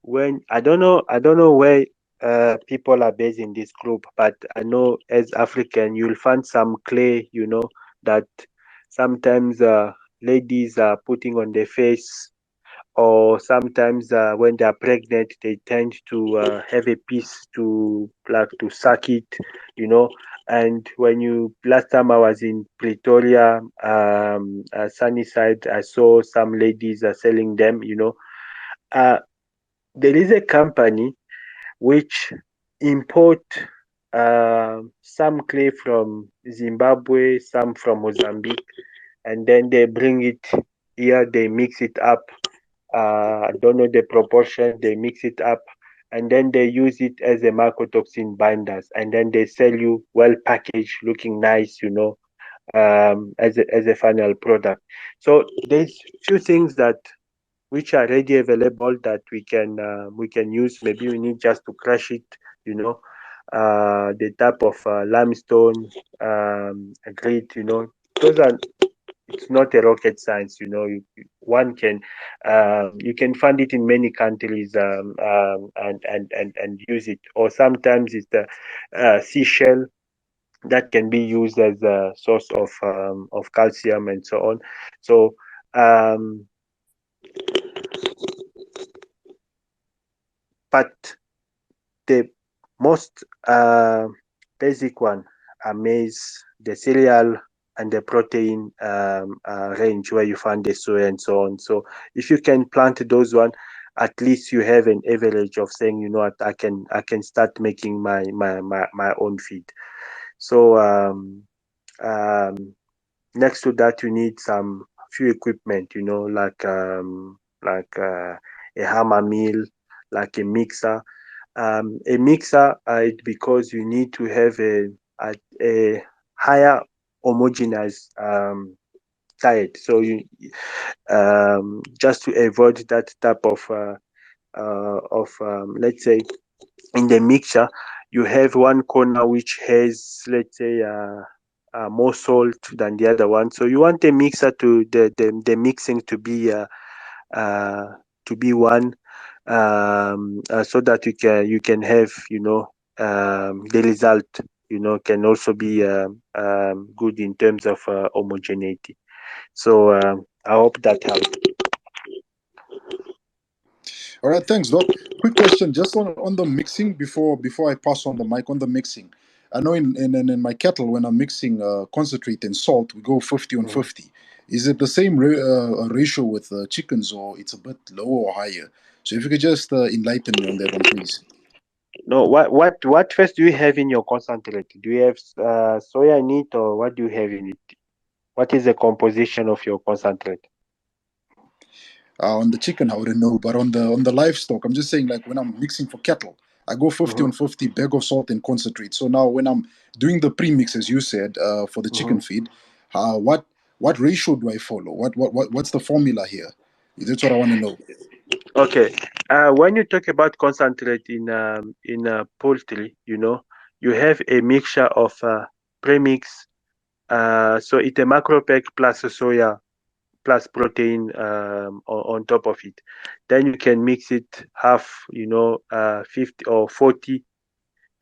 Speaker 2: when I don't know where people are based in this group, but I know as African, you'll find some clay, that sometimes ladies are putting on their face, or sometimes when they are pregnant, they tend to have a piece to like to suck it, you know. And when you last time I was in Pretoria, Sunnyside, I saw some ladies are selling them. Uh, there is a company which import some clay from Zimbabwe, some from Mozambique, and then they bring it here. They mix it up. I don't know the proportion. They mix it up, and then they use it as a mycotoxin binders, and then they sell you well packaged, looking nice. as a final product. So there's few things that which are ready available that we can use. Maybe we need just to crush it, you know, the type of limestone, grit, you know. Those are it's not a rocket science, you know. One can you can find it in many countries and use it. Or sometimes it's the seashell that can be used as a source of calcium and so on. So um, but the most basic one are maize, the cereal, and the protein range where you find the soy and so on. So if you can plant those one, at least you have an average of saying, you know what, I can start making my own feed. So um, next to that, you need some few equipment, you know, like a hammer mill, like a mixer. A mixer, it because you need to have a higher homogeneous diet. So you just to avoid that type of let's say in the mixture you have one corner which has, let's say, more salt than the other one. So you want a mixer to the mixing uh, to be one, so that you can have, you know, the result, you know, can also be good in terms of homogeneity. So I hope that helps.
Speaker 4: All right, thanks, Doc. Quick question, just on the mixing before I pass on the mic on the mixing. I know in my kettle when I'm mixing concentrate and salt, we go 50 on
Speaker 2: Mhm.
Speaker 4: 50. Is it the same ratio with chickens, or it's a bit lower or higher? So if you could just enlighten me on that one, please.
Speaker 2: No, what first do you have in your concentrate? Do you have soya in it, or what do you have in it? What is the composition of your concentrate?
Speaker 4: On the chicken, I wouldn't know, but on the livestock, I'm just saying, like when I'm mixing for cattle, I go 50
Speaker 2: Hmm.
Speaker 4: on 50, bag of salt and concentrate. So now when I'm doing the premix, as you said, for the chicken
Speaker 2: Hmm.
Speaker 4: feed, uh, what what ratio do I follow? What's the formula here? That's what I want to know.
Speaker 2: Okay. When you talk about concentrate in poultry, you know, you have a mixture of premix. So it's a macro pack plus a soya plus protein on top of it. Then you can mix it half, you know, 50 or 40,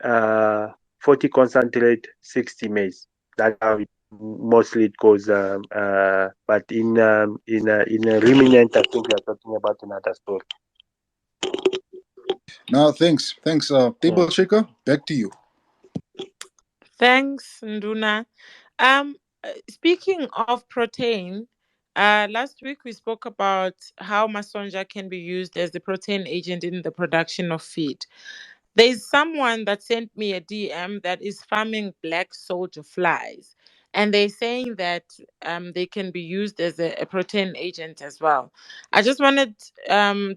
Speaker 2: uh, 40 concentrate, 60 maize. That's how it mostly it goes. But in a ruminant, I think we are talking about another story.
Speaker 4: Now, thanks.
Speaker 2: Mm.
Speaker 4: Table shaker, back to you.
Speaker 1: Thanks, Nduna. Speaking of protein, last week we spoke about how masonja can be used as a protein agent in the production of feed. There's someone that sent me a DM that is farming black soldier flies, and they're saying that they can be used as a protein agent as well. I just wanted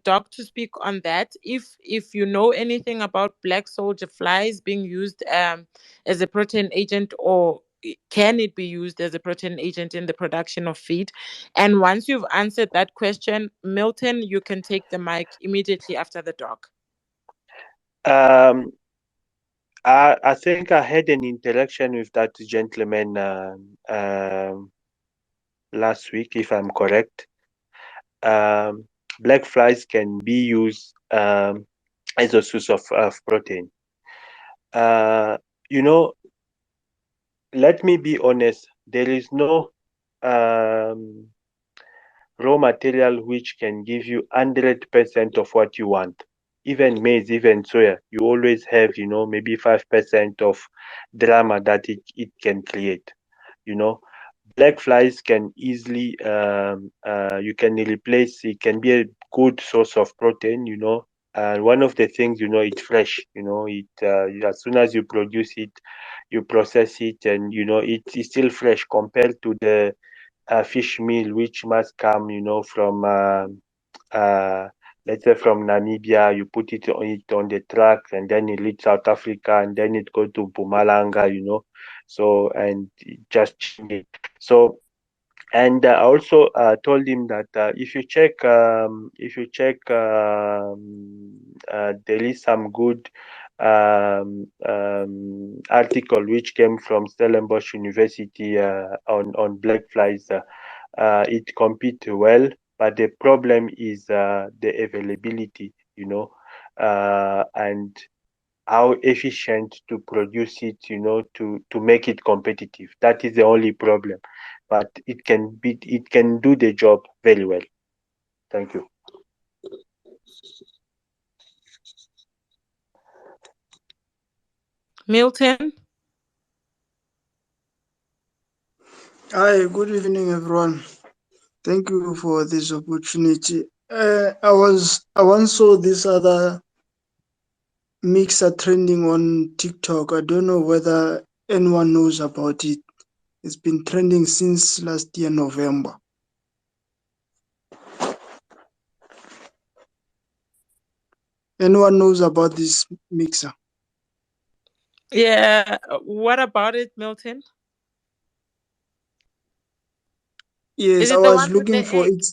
Speaker 1: Doc to speak on that. If you know anything about black soldier flies being used as a protein agent, or can it be used as a protein agent in the production of feed? And once you've answered that question, Milton, you can take the mic immediately after the Doc.
Speaker 2: Um, I think I had an interaction with that gentleman last week, if I'm correct. Black flies can be used as a source of protein. Uh, you know, let me be honest. There is no um, raw material which can give you 100% of what you want. Even maize, even soya, you always have, you know, maybe 5% of drama that it can create. You know, black flies can easily you can replace, it can be a good source of protein, you know. And one of the things, you know, it's fresh, you know, it as soon as you produce it, you process it, and you know it's still fresh compared to the fish meal which must come, you know, from uh, let's say from Namibia, you put it on the truck, and then it reach South Africa, and then it go to Bumalanga, So and just change it. So and I also told him that there is some good article which came from Stellenbosch University on black flies. It compete well, but the problem is the availability, and how efficient to produce it, to make it competitive. That is the only problem, but it can do the job very well. Thank you.
Speaker 1: Milton?
Speaker 5: Hi, good evening, everyone. Thank you for this opportunity. I once saw this other mixer trending on TikTok. I don't know whether anyone knows about it. It's been trending since last year, November. Anyone knows about this mixer?
Speaker 1: Yeah. What about it, Milton?
Speaker 5: Yes,
Speaker 1: Is
Speaker 5: I
Speaker 1: it the
Speaker 5: was
Speaker 1: one with
Speaker 5: looking
Speaker 1: the
Speaker 5: for
Speaker 1: egg?
Speaker 5: it.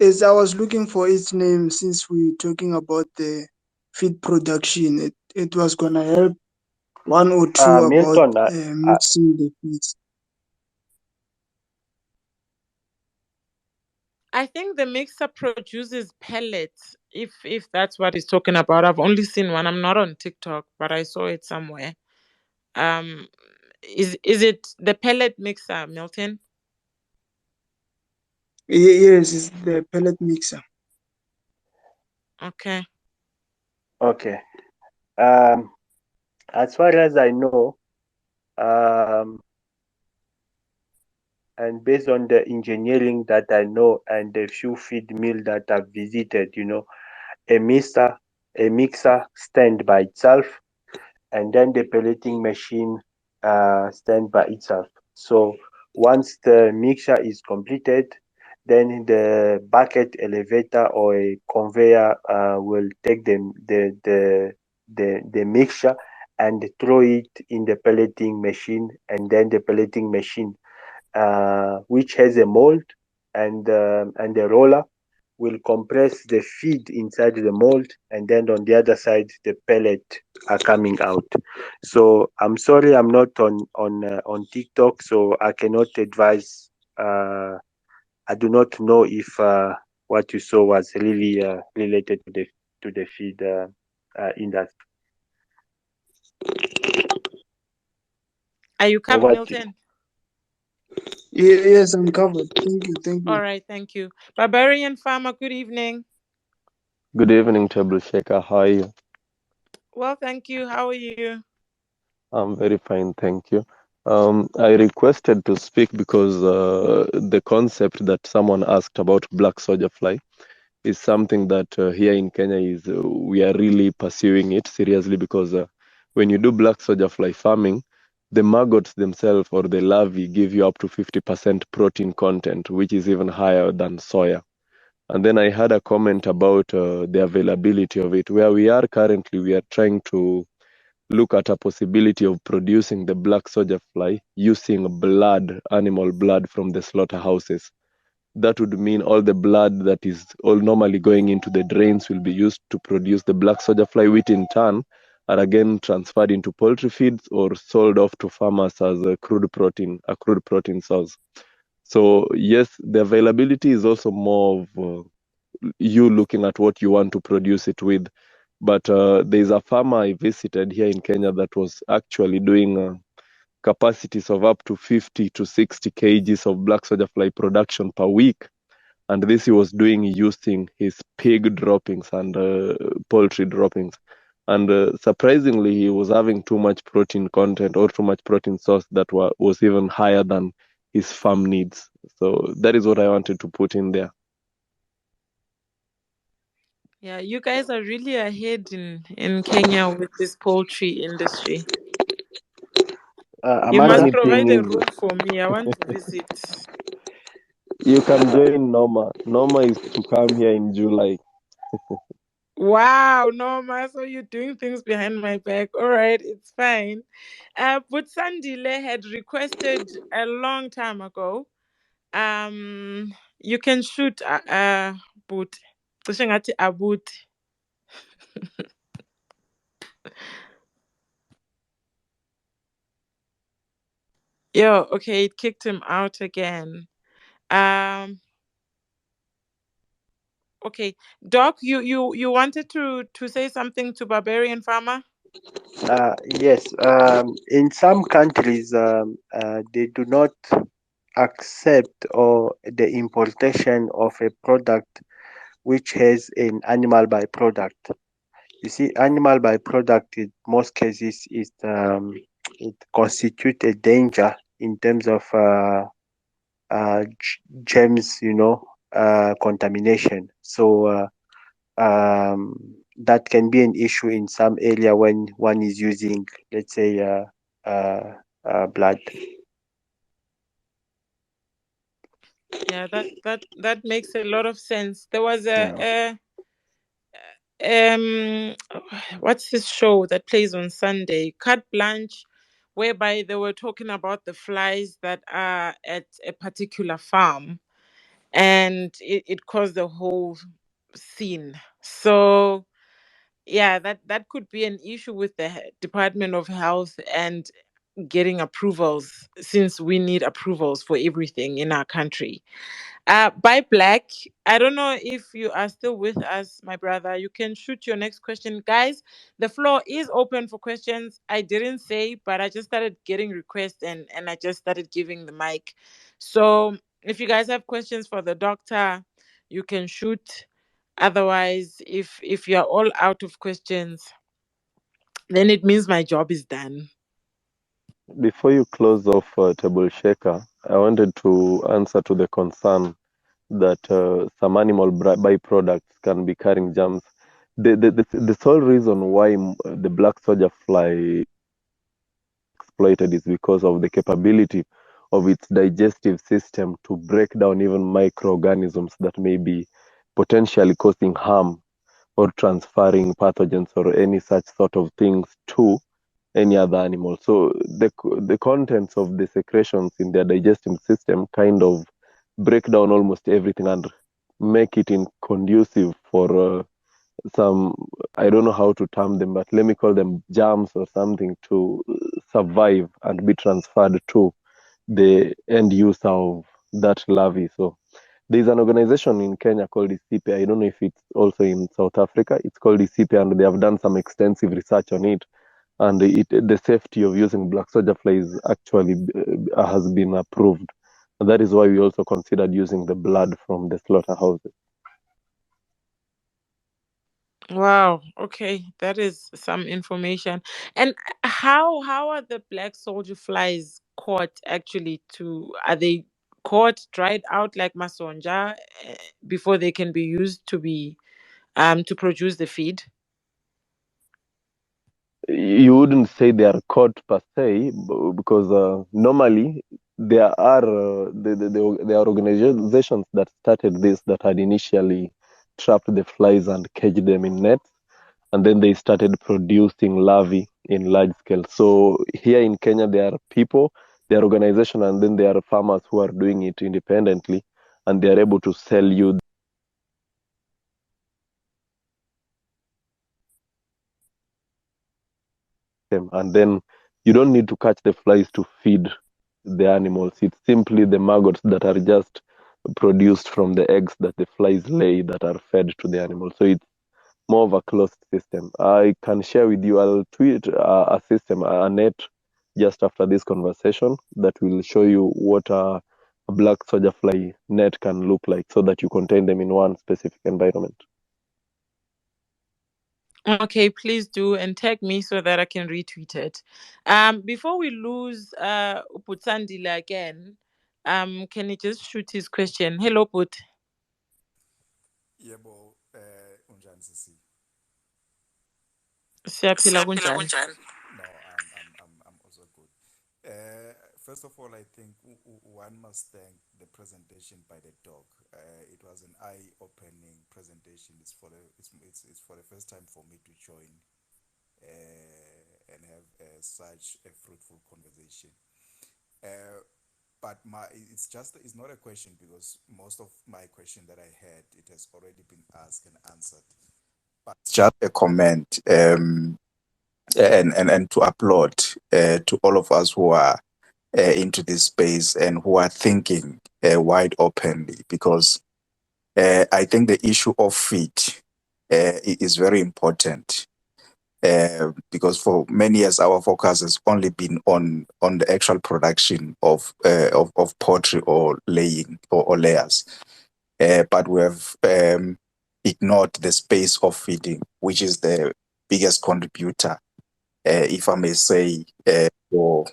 Speaker 5: Yes, I was looking for its name since we're talking about the feed production. It was gonna help one or two about
Speaker 2: Milton,
Speaker 5: mixing the feeds.
Speaker 1: I think the mixer produces pellets, if that's what he's talking about. I've only seen one. I'm not on TikTok, but I saw it somewhere. Um, is it the pellet mixer, Milton?
Speaker 5: Yes, it's the pellet mixer.
Speaker 1: Okay.
Speaker 2: okay. Um, as far as I know, um, and based on the engineering that I know and the few feed mill that I've visited, a mixer, a mixer stand by itself, and then the pelleting machine stand by itself. So once the mixture is completed, then the bucket elevator or a conveyor will take the mixture and throw it in the pelleting machine, and then the pelleting machine, which has a mold and a roller, will compress the feed inside the mold, and then on the other side the pellet are coming out. So I'm sorry, I'm not on TikTok, so I cannot advise. I do not know if what you saw was really related to the feed industry.
Speaker 1: Are you covered,
Speaker 2: Over to you.
Speaker 1: Milton?
Speaker 5: Yes, I'm covered. Thank you. Thank
Speaker 1: All
Speaker 5: you.
Speaker 1: right, thank you. Barbarian Farmer, good evening.
Speaker 6: Good evening, Table Shaker. How are you?
Speaker 1: Well, thank you. How are you?
Speaker 6: I'm very fine, thank you. I requested to speak because the concept that someone asked about black soldier fly is something that here in Kenya is we are really pursuing it seriously because when you do black soldier fly farming, the maggots themselves or the larvae give you up to 50% protein content, which is even higher than soya. And then I had a comment about the availability of it. Where we are currently, we are trying to look at a possibility of producing the black soldier fly using blood, animal blood from the slaughterhouses. That would mean all the blood that is all normally going into the drains will be used to produce the black soldier fly, which in turn are again transferred into poultry feeds or sold off to farmers as a crude protein source. So yes, the availability is also more of you looking at what you want to produce it with. But there's a farmer I visited here in Kenya that was actually doing capacities of up to 50 to 60 kgs of black soldier fly production per week. And this he was doing using his pig droppings and poultry droppings. And surprisingly, he was having too much protein content or too much protein source that was even higher than his farm needs. So that is what I wanted to put in there.
Speaker 1: Yeah, you guys are really ahead in Kenya with this poultry industry. You
Speaker 2: Amanda,
Speaker 1: must
Speaker 6: Funny
Speaker 1: provide
Speaker 6: thing
Speaker 1: a
Speaker 6: is,
Speaker 1: room for me. I want to visit.
Speaker 6: You can join Norma. Norma is to come here in July.
Speaker 1: Wow, Norma, so you're doing things behind my back. All right, it's fine. But Sandile had requested a long time ago. You can shoot but cishe ngathi abut. Yo, okay, it kicked him out again. Um, okay, Doc, you wanted to say something to Barbarian Farmer?
Speaker 2: Yes, in some countries, they do not accept or the importation of a product which has an animal byproduct. You see, animal byproduct in most cases is it constitute a danger in terms of germs, contamination. So that can be an issue in some area when one is using, let's say, blood.
Speaker 1: Yeah, that makes a lot of sense. There was
Speaker 3: Yeah.
Speaker 1: um what's this show that plays on Sunday? Carte Blanche, whereby they were talking about the flies that are at a particular farm, and it caused the whole scene. So yeah, that could be an issue with the Department of Health and getting approvals, since we need approvals for everything in our country. By Black, I don't know if you are still with us, my brother. You can shoot your next question. Guys, the floor is open for questions. I didn't say, but I just started getting requests, and I just started giving the mic. So if you guys have questions for the doctor, you can shoot. Otherwise, if you're all out of questions, then it means my job is done.
Speaker 6: Before you close off, Table Shaker, I wanted to answer to the concern that some animal byproducts can be carrying germs. The sole reason why the black soldier fly exploited is because of the capability of its digestive system to break down even microorganisms that may be potentially causing harm or transferring pathogens or any such sort of things to any other animal. So the contents of the secretions in their digestive system kind of break down almost everything and make it conducive for some, I don't know how to term them, but let me call them germs or something to survive and be transferred to the end user of that larvae. So there's an organization in Kenya called ICIPE. I don't know if it's also in South Africa. It's called ICIPE, and they have done some extensive research on it. And the safety of using black soldier flies actually has been approved. And that is why we also considered using the blood from the slaughterhouses.
Speaker 1: Wow. Okay, that is some information. And how are the black soldier flies caught actually? Are they caught dried out like masonja before they can be used to produce the feed?
Speaker 6: You wouldn't say they are caught per se, because normally there are there are organizations that started this, that had initially trapped the flies and caged them in nets, and then they started producing larvae in large scale. So here in Kenya, there are people, there are organizations, and then there are farmers who are doing it independently, and they are able to sell you them, and then you don't need to catch the flies to feed the animals. It's simply the maggots that are just produced from the eggs that the flies lay that are fed to the animals. So it's more of a closed system. I can share with you, I'll tweet a system, a net, just after this conversation, that will show you what a black soldier fly net can look like, so that you contain them in one specific environment.
Speaker 1: Okay, please do, and tag me so that I can retweet it. Before we lose Uputsandila again, can he just shoot his question? Hello, Put.
Speaker 7: Yebo, unjani sisi?
Speaker 1: Siyaphila kunjani?
Speaker 7: No, I'm also good. First of all, I think one must thank the presentation by the dog. It was an eye-opening presentation. It's for the first time for me to join and have such a fruitful conversation. Uh, but it's not a question because most of my question that I had it has already been asked and answered. But it's just a comment and to applaud to all of us who are into this space and who are thinking wide openly because I think the issue of feed is very important because for many years our focus has only been on the actual production of poultry or laying or layers, but we have ignored the space of feeding, which is the biggest contributor, if I may say, for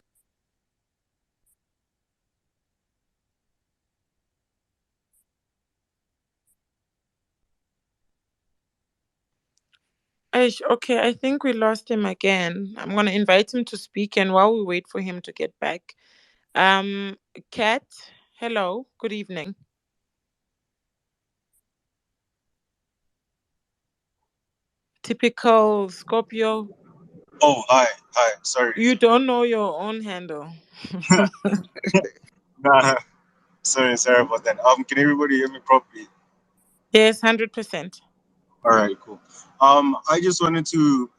Speaker 1: Okay, I think we lost him again. I'm gonna invite him to speak, and while we wait for him to get back, Kat, hello, good evening. Typical Scorpio.
Speaker 8: Oh, hi, hi. Sorry.
Speaker 1: You don't know your own handle.
Speaker 8: Nah, sorry about that. Can everybody hear me properly?
Speaker 1: Yes, 100%.
Speaker 8: All right, cool. I just wanted to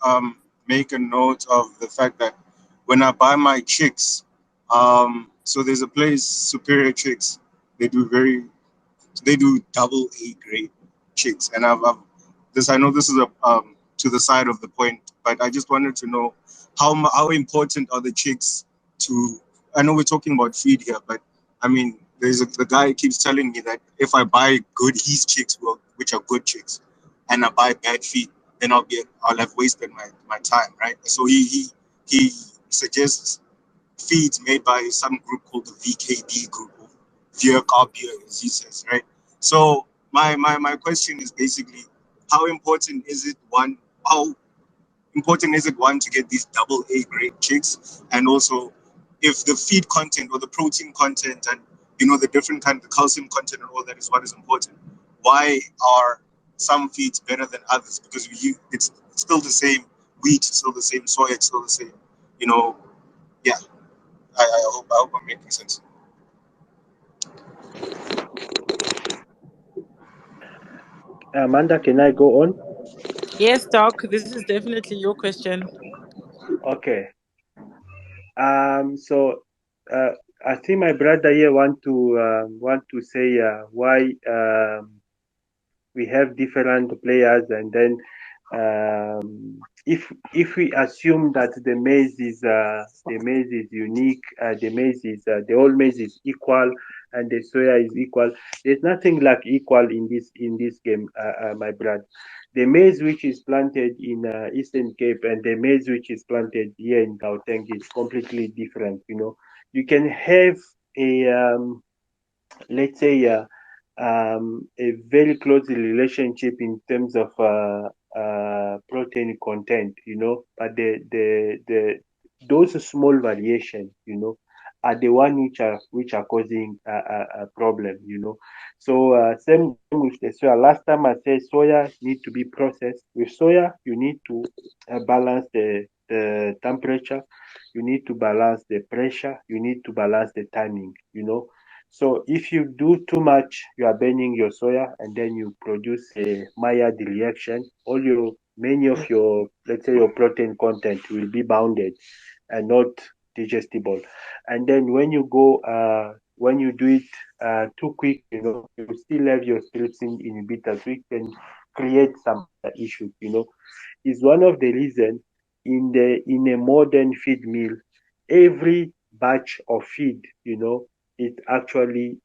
Speaker 8: make a note of the fact that when I buy my chicks, so there's a place, Superior Chicks. They do very they do double A grade chicks, and I've this. I know this is a to the side of the point, but I just wanted to know how important are the chicks to. I know we're talking about feed here, but I mean, the guy keeps telling me that if I buy good his chicks, which are good chicks, and I buy bad feed, then I'll have wasted my time, right? So he suggests feeds made by some group called the VKB group, or Vier Carbier, as he says, right? So my question is basically, how important is it how important is it to get these double A grade chicks, and also if the feed content or the protein content and the different kind of calcium content and all that is what is important. Why are some feeds better than others? Because it's still the same wheat, it's still the same soy, it's still the same, you know. Yeah, I hope I'm making sense.
Speaker 2: Amanda, can I go on?
Speaker 1: Yes, Doc, this is definitely your question.
Speaker 2: Okay. So uh, I think my brother here want to say why we have different players, and then if we assume that the maize is unique, the maize is the whole maize is equal, and the soya is equal. There's nothing like equal in this game, my brother. The maize which is planted in Eastern Cape and the maize which is planted here in Gauteng is completely different. You can have a let's say a very close relationship in terms of protein content, but the those small variations, are the one which are causing a problem, So same with the soya. Last time I said soya need to be processed. With soya, you need to balance the temperature, you need to balance the pressure, you need to balance the timing, So if you do too much, you are burning your soya, and then you produce a Maillard reaction. Many of your, let's say, your protein content will be bounded and not digestible. And then when you do it too quick, you still have your trypsin inhibitors, which can create some other issues. Is one of the reasons in a modern feed mill, every batch of feed, it actually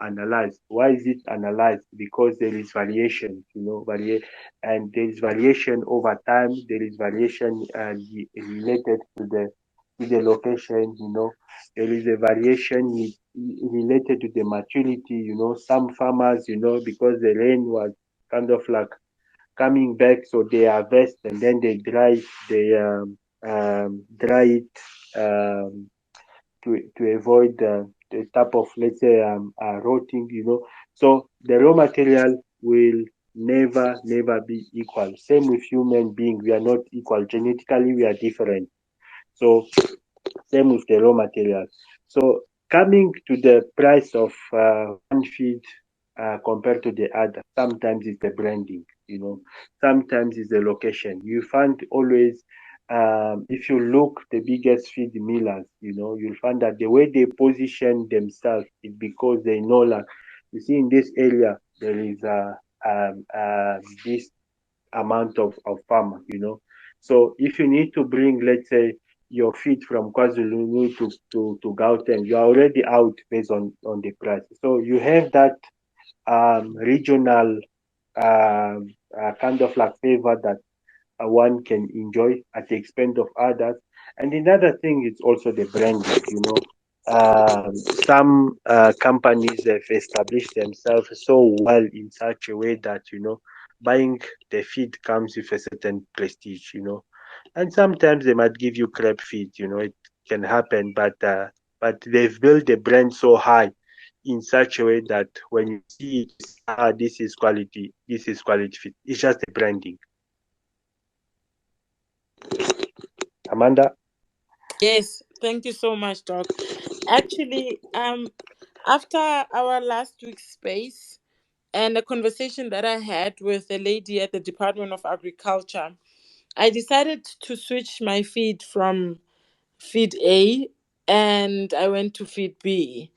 Speaker 2: analyzed. Why is it analyzed? Because there is variation, and there is variation over time. There is variation related to the location. There is a variation related to the maturity. Some farmers, because the rain was kind of like coming back, so they harvest and then they dry it to avoid the type of, let's say, rotting, So the raw material will never be equal. Same with human being, we are not equal. Genetically, we are different. So same with the raw material. So coming to the price of one feed compared to the other, sometimes it's the branding, sometimes it's the location. You find always, if you look the biggest feed millers, you'll find that the way they position themselves is because they know, like, you see in this area there is this amount of farmer, So if you need to bring, let's say, your feed from KwaZulu to Gauteng, you are already out based on the price. So you have that regional kind of like favor that one can enjoy at the expense of others. And another thing is also the branding, some companies have established themselves so well in such a way that, buying the feed comes with a certain prestige, and sometimes they might give you crap feed, it can happen, but they've built the brand so high in such a way that when you see it, you say, this is quality feed. It's just the branding. Amanda?
Speaker 1: Yes, thank you so much, Doc. Actually, after our last week's space and a conversation that I had with a lady at the Department of Agriculture, I decided to switch my feed from feed A and I went to feed B.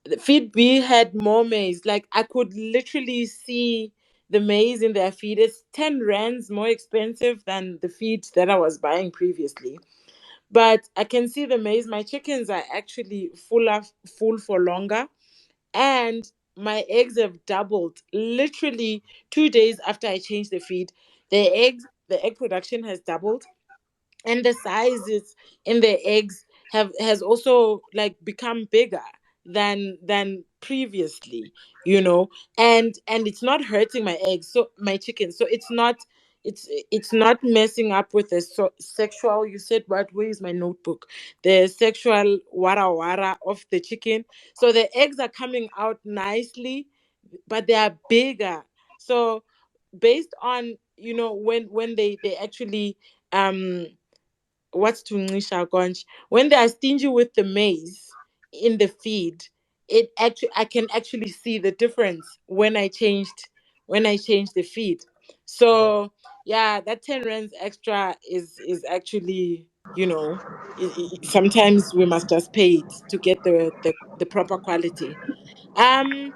Speaker 1: The feed B had more maize. Like, I could literally see the maize in their feed. It's 10 rands more expensive than the feed that I was buying previously. But I can see the maize. My chickens are actually full for longer. And my eggs have doubled literally 2 days after I changed the feed. The egg production has doubled, and the sizes in the eggs has also like become bigger than previously, and it's not hurting my eggs, so my chicken, so it's not messing up with the sexual, you said, what, where is my notebook, the sexual wara wara of the chicken. So the eggs are coming out nicely, but they are bigger. So based on, when they actually, um what's tungisha conch, when they are stingy with the maize in the feed, I can actually see the difference when I changed the feed. So yeah, that 10 rands extra is actually, sometimes we must just pay it to get the proper quality. um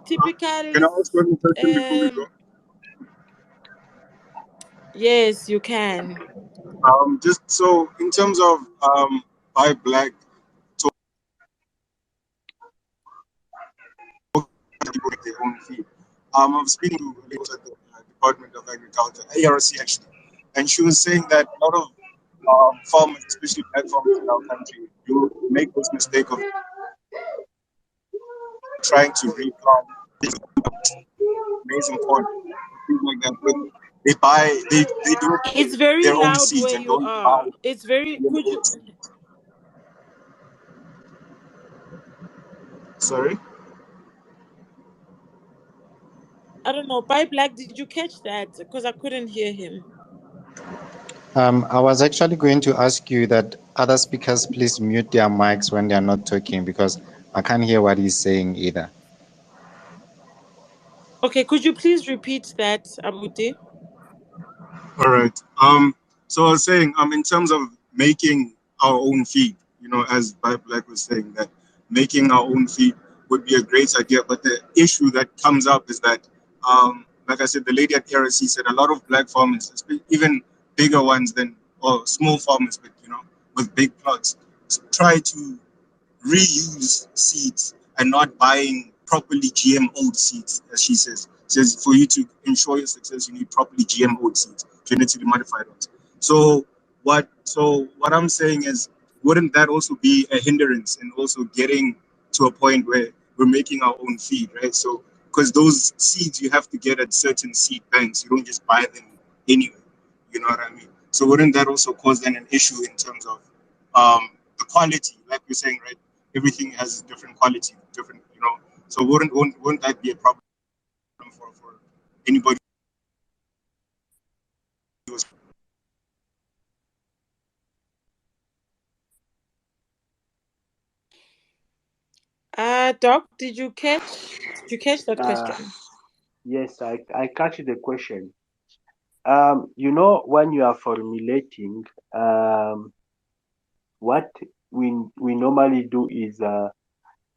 Speaker 8: Can I
Speaker 1: Typical.
Speaker 8: ask one question before we go?
Speaker 1: um yes, you can.
Speaker 8: Just so in terms of buy black, so people make their own feed. I'm speaking to a lady at the Department of Agriculture, ARC actually, and she was saying that a lot of farmers, especially black farmers in our country, do make this mistake of trying to replant maize and corn, things like that. But they do it
Speaker 1: It's
Speaker 8: with
Speaker 1: very
Speaker 8: their own
Speaker 1: loud
Speaker 8: seeds
Speaker 1: where
Speaker 8: and
Speaker 1: you
Speaker 8: don't buy
Speaker 1: are. It's very. Could you?
Speaker 8: GMO seeds. Sorry.
Speaker 1: I don't know. By Black, did you catch that? Because I couldn't hear him.
Speaker 3: I was actually going to ask you that other speakers please mute their mics when they are not talking because I can't hear what he's saying either.
Speaker 1: Okay, could you please repeat that, Abuti?
Speaker 8: All right. So I was saying, in terms of making our own feed, as Black was saying, that making our own feed would be a great idea. But the issue that comes up is that, like I said, the lady at RSC said a lot of black farmers, even bigger ones than, or small farmers, but with big plots, try to reuse seeds and not buying properly GMO seeds, as she says. Says for you to ensure your success, you need properly GMO seeds, genetically modified ones. So what I'm saying is, wouldn't that also be a hindrance in also getting to a point where we're making our own feed, right? So because those seeds you have to get at certain seed banks, you don't just buy them anywhere. You know what I mean? So wouldn't that also cause then an issue in terms of the quality, like we're saying, right? Everything has different quality, different, So wouldn't that be a problem for anybody who's
Speaker 1: Doc, did you catch that
Speaker 2: Uh,
Speaker 1: question?
Speaker 2: yes, I catch the question. When you are formulating, what we normally do is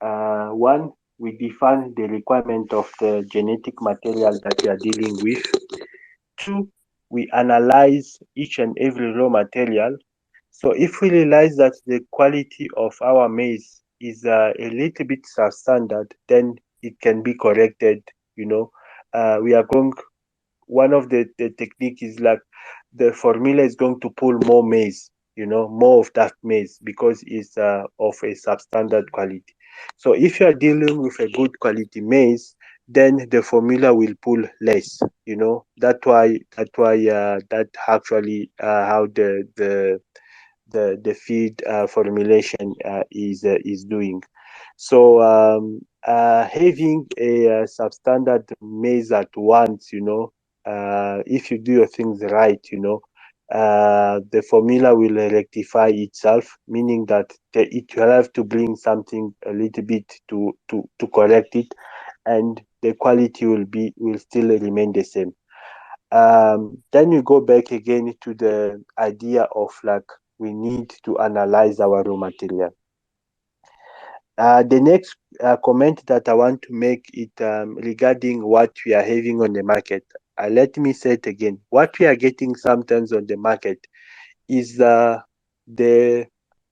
Speaker 2: one, we define the requirement of the genetic material that we are dealing with. Two, we analyze each and every raw material. So if we realize that the quality of our maize is a little bit substandard, then it can be corrected. You know, we are going. One of the technique is like the formula is going to pull more maize, more of that maize because it's of a substandard quality. So if you are dealing with a good quality maize, then the formula will pull less. That actually how the feed formulation is doing. So having a substandard maize at once, if you do your things right, the formula will rectify itself, meaning that it will have to bring something a little bit to correct it, and the quality will still remain the same. Then you go back again to the idea of like we need to analyze our raw material. The next comment that I want to make it regarding what we are having on the market. Let me say it again. What we are getting sometimes on the market is the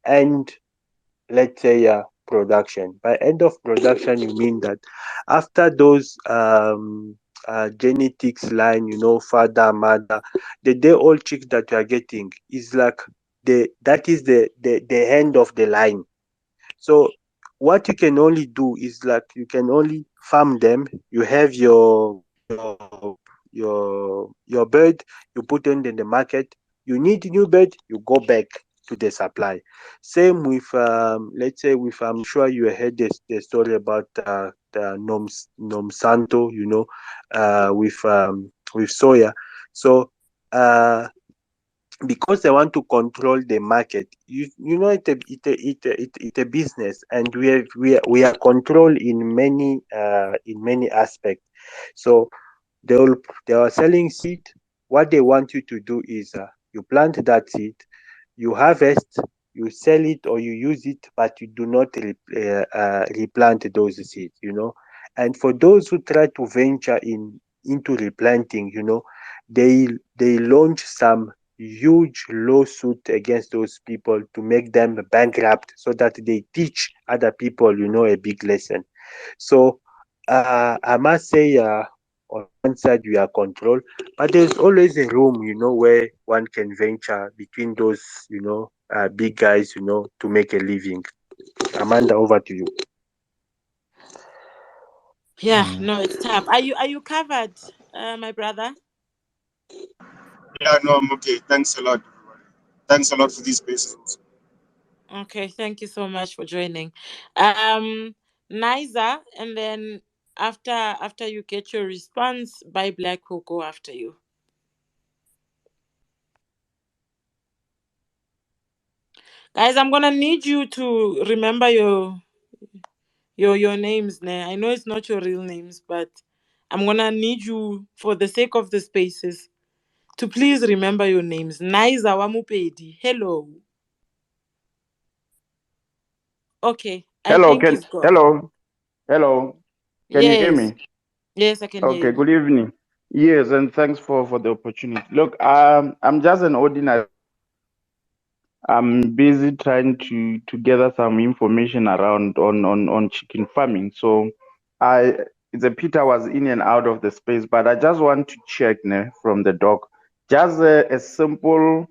Speaker 2: end, let's say, production. By end of production, you mean that after those genetics line, father, mother, the day old chicks that you are getting is like that is the end of the line. So what you can only do is like you can only farm them. You have your bird, you put it in the market. You need new bird, you go back to the supply. Same with let's say with I'm sure you heard the story about the Nom Santo, with soya. So uh because they want to control the market. It's a business, and we are controlled in many aspects. So they are selling seed. What they want you to do is you plant that seed, you harvest, you sell it or you use it, but you do not replant those seeds. And for those who try to venture into replanting, they they launch some huge lawsuit against those people to make them bankrupt, so that they teach other people, a big lesson. So I must say, on one side we are controlled, but there's always a room, where one can venture between those, big guys, to make a living. Amanda, over to you.
Speaker 1: Yeah, no, it's tough. Are you covered, my brother?
Speaker 8: Yeah, no, I'm okay. Thanks a lot, everybody. Thanks a lot for these spaces also.
Speaker 1: Okay, thank you so much for joining. Niza, and then after you get your response, by Black will go after you. Guys, I'm gonna need you to remember your names. Nah. I know it's not your real names, but I'm gonna need you for the sake of the spaces to please remember your names. Niza Wamupedi. Hello. Okay, I
Speaker 9: Hello,
Speaker 1: think
Speaker 9: can
Speaker 1: he's gone.
Speaker 9: hello, hello. Can you hear
Speaker 1: Yes.
Speaker 9: me?
Speaker 1: Yes, I can hear
Speaker 9: Okay,
Speaker 1: you.
Speaker 9: good evening. Yes, and thanks for the opportunity. Look, I'm just an ordinary. I'm busy trying to gather some information around on chicken farming. So I it's a pity I was in and out of the space, but I just want to check from the doc. Just a simple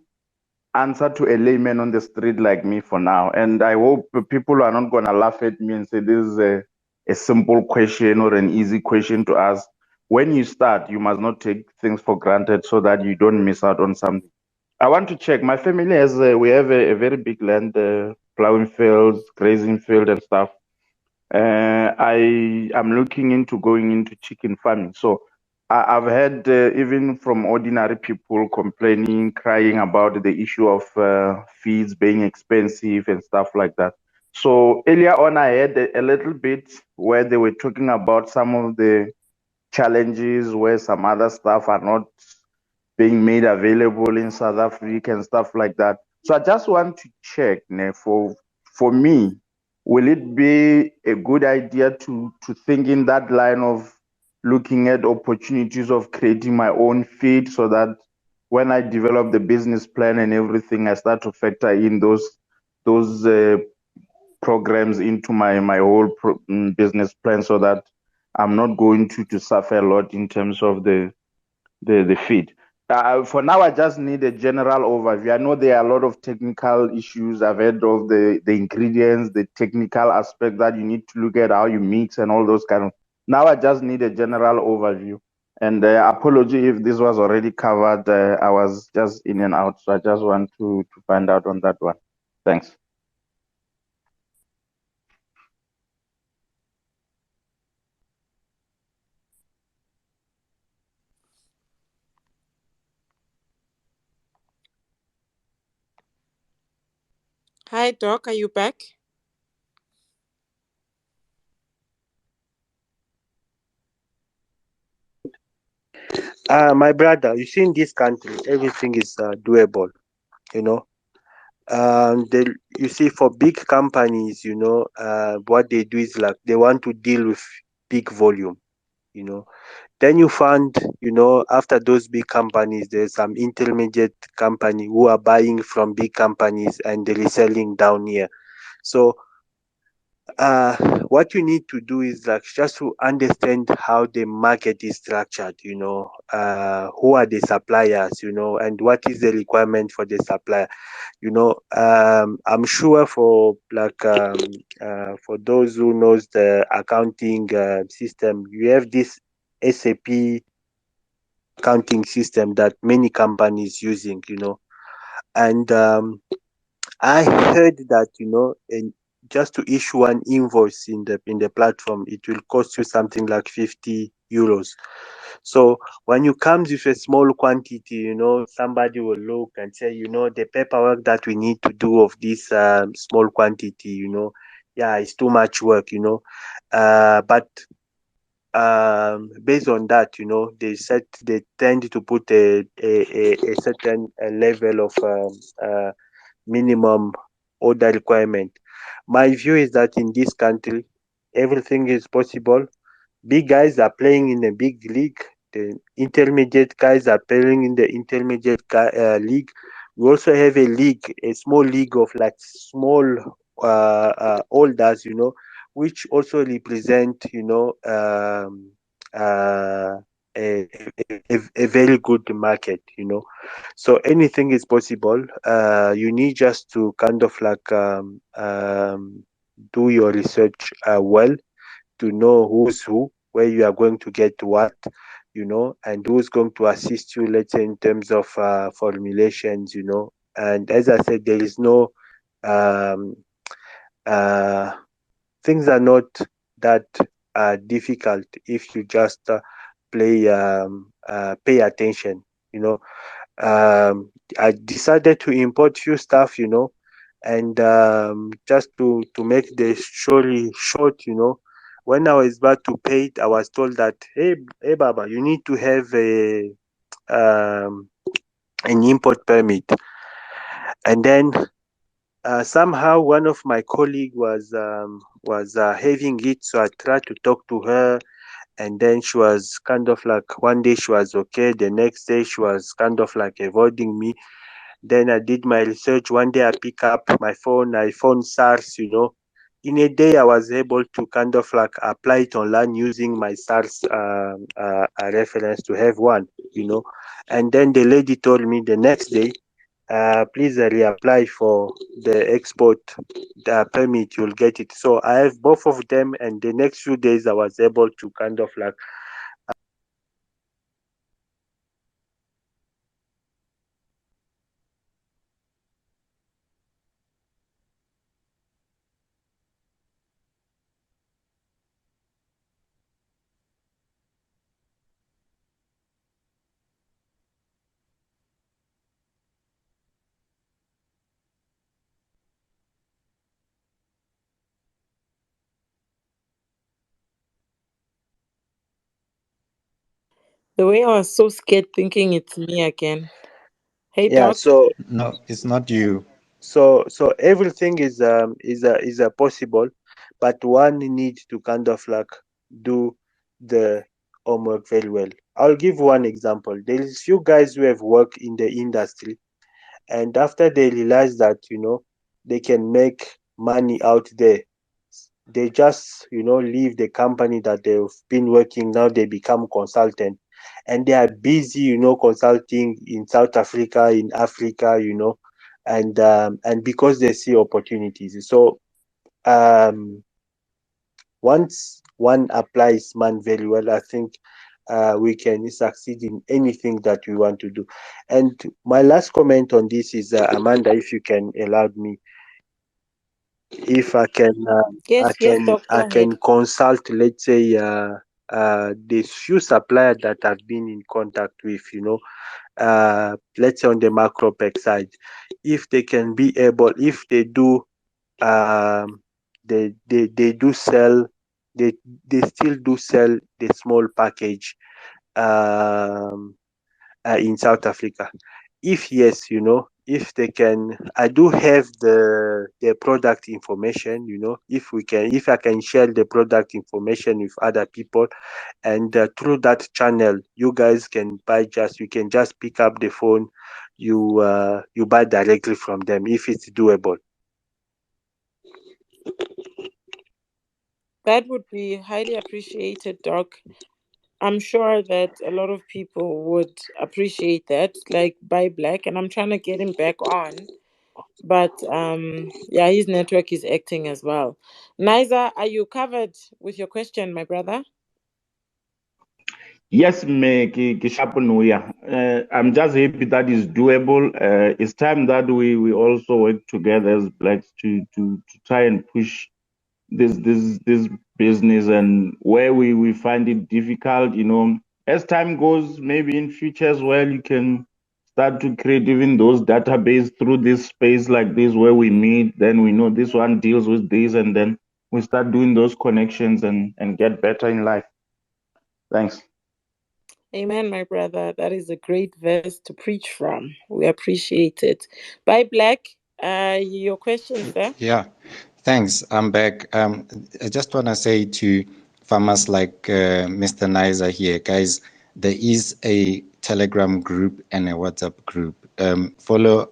Speaker 9: answer to a layman on the street like me for now. And I hope people are not going to laugh at me and say this is a simple question or an easy question to ask. When you start, you must not take things for granted so that you don't miss out on something. I want to check. My family has, we have a very big land. plowing fields, grazing field and stuff. I am looking into going into chicken farming. So I've heard even from ordinary people complaining, crying about the issue of feeds being expensive and stuff like that. So earlier on, I heard a little bit where they were talking about some of the challenges where some other stuff are not being made available in South Africa and stuff like that. So I just want to check, for me, will it be a good idea to think in that line of looking at opportunities of creating my own feed so that when I develop the business plan and everything, I start to factor in those programs into my whole business plan so that I'm not going to suffer a lot in terms of the feed. For now, I just need a general overview. I know there are a lot of technical issues. I've heard of the ingredients, the technical aspect that you need to look at, how you mix and all those kind of. Now I just need a general overview. And apology if this was already covered. I was just in and out, so I just want to find out on that one. Thanks.
Speaker 1: Hi, Doc. Are you back?
Speaker 2: My brother, you see, in this country, everything is doable. You know, they, you see, for big companies, what they do is like they want to deal with big volume. You know, then you find, after those big companies, there's some intermediate company who are buying from big companies and they're reselling down here. So uh what you need to do is like just to understand how the market is structured, who are the suppliers, and what is the requirement for the supplier. I'm sure for like for those who knows the accounting system, you have this SAP accounting system that many companies using, and I heard that, and just to issue an invoice in the platform, it will cost you something like 50 euros. So when you come with a small quantity, somebody will look and say, the paperwork that we need to do of this small quantity, yeah, it's too much work, but based on that, they tend to put a certain level of minimum order requirement. My view is that in this country, everything is possible. Big guys are playing in a big league. The intermediate guys are playing in the intermediate league. We also have a league, a small league of like small holders, which also represent, uh, a very good market, so anything is possible. You need just to kind of like do your research well, to know who's who, where you are going to get what, and who's going to assist you, let's say, in terms of formulations, and as I said, there is no um, uh, things are not that difficult if you just pay attention, you know I decided to import few stuff, and just to make the story short, when I was about to pay it, I was told that, hey Baba, you need to have um, an import permit. And then somehow one of my colleague was having it, so I tried to talk to her, and then she was kind of like, one day she was okay, the next day she was kind of like avoiding me. Then I did my research. One day I pick up my phone, I found SARS, In a day I was able to kind of like apply it online using my SARS reference to have one, And then the lady told me the next day, please reapply for the export permit, you'll get it. So I have both of them, and the next few days I was able to kind of like
Speaker 1: The way I was so scared thinking it's me again. Hey,
Speaker 2: Yeah,
Speaker 1: Doc.
Speaker 2: so
Speaker 3: No, it's not you.
Speaker 2: so everything is possible, but one needs to kind of like do the homework very well. I'll give one example. There is few guys who have worked in the industry, and after they realize that they can make money out there, they just leave the company that they've been working. Now they become consultant, and they are busy consulting in South Africa, in Africa, and because they see opportunities. So um once one applies man very well, I think we can succeed in anything that we want to do. And my last comment on this is, Amanda, if you can allow me, if I can,
Speaker 1: Yes, yes, Doc, go
Speaker 2: I can
Speaker 1: ahead.
Speaker 2: consult, let's say, the few suppliers that I've been in contact with, let's say on the macro pack side, if they can be able, if they do, um, they do sell, they they still do sell the small package, um, in South Africa. If yes, if they can, I do have the product information. If I can share the product information with other people, and through that channel, you guys can buy. Just you can just pick up the phone, you buy directly from them if it's doable.
Speaker 1: That would be highly appreciated, Doc. I'm sure that a lot of people would appreciate that, like buy black, and I'm trying to get him back on. But yeah, his network is acting as well. Niza, are you covered with your question, my brother?
Speaker 9: Yes, me ki sharp no yeah. I'm just happy that is doable. It's time that we also work together as blacks to try and push this business, and where we find it difficult, as time goes, maybe in future as well, you can start to create even those database through this space like this where we meet, then we know this one deals with this, and then we start doing those connections and get better in life. Thanks.
Speaker 1: Amen, my brother. That is a great verse to preach from. We appreciate it. Bye, Black. Your question, sir.
Speaker 3: Yeah, thanks. I'm back. I just want to say to farmers like Mr. Nizer here, guys, there is a Telegram group and a WhatsApp group. Follow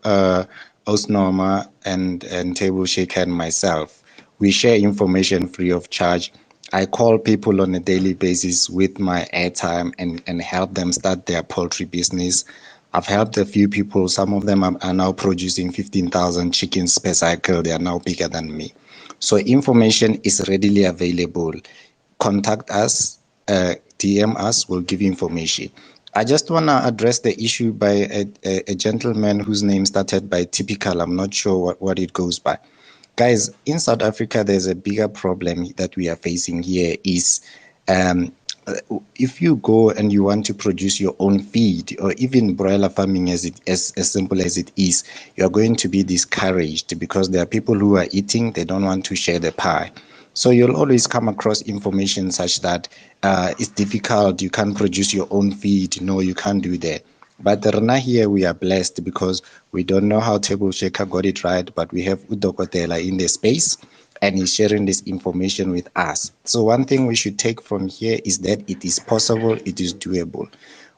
Speaker 3: Osnorma and Table Shaker and myself. We share information free of charge. I call people on a daily basis with my airtime and help them start their poultry business. I've helped a few people. Some of them are now producing 15,000 chickens per cycle. They are now bigger than me. So information is readily available. Contact us, DM us, we'll give you information. I just want to address the issue by a gentleman whose name started by typical. I'm not sure what it goes by. Guys, in South Africa, there's a bigger problem that we are facing here is um, if you go and you want to produce your own feed, or even broiler farming as simple as it is, you're going to be discouraged because there are people who are eating, they don't want to share the pie. So you'll always come across information such that it's difficult, you can't produce your own feed, no, you can't do that. But Rana here, we are blessed because we don't know how Table Shaker got it right, but we have Udokotela in the space and he's sharing this information with us. So one thing we should take from here is that it is possible, it is doable.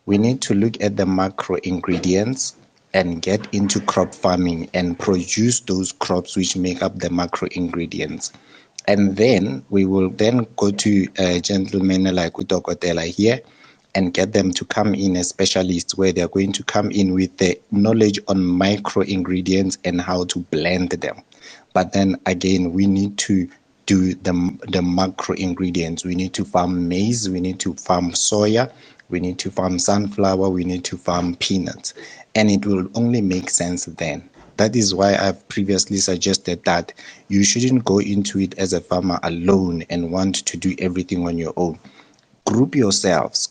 Speaker 3: We need to look at the macro ingredients and get into crop farming and produce those crops which make up the macro ingredients. And then we will then go to a gentleman like Udokotela here and get them to come in as specialists, where they're going to come in with the knowledge on micro ingredients and how to blend them. But then again, we need to do the macro ingredients. We need to farm maize, we need to farm soya, we need to farm sunflower, we need to farm peanuts. And it will only make sense then. That is why I've previously suggested that you shouldn't go into it as a farmer alone and want to do everything on your own. Group yourselves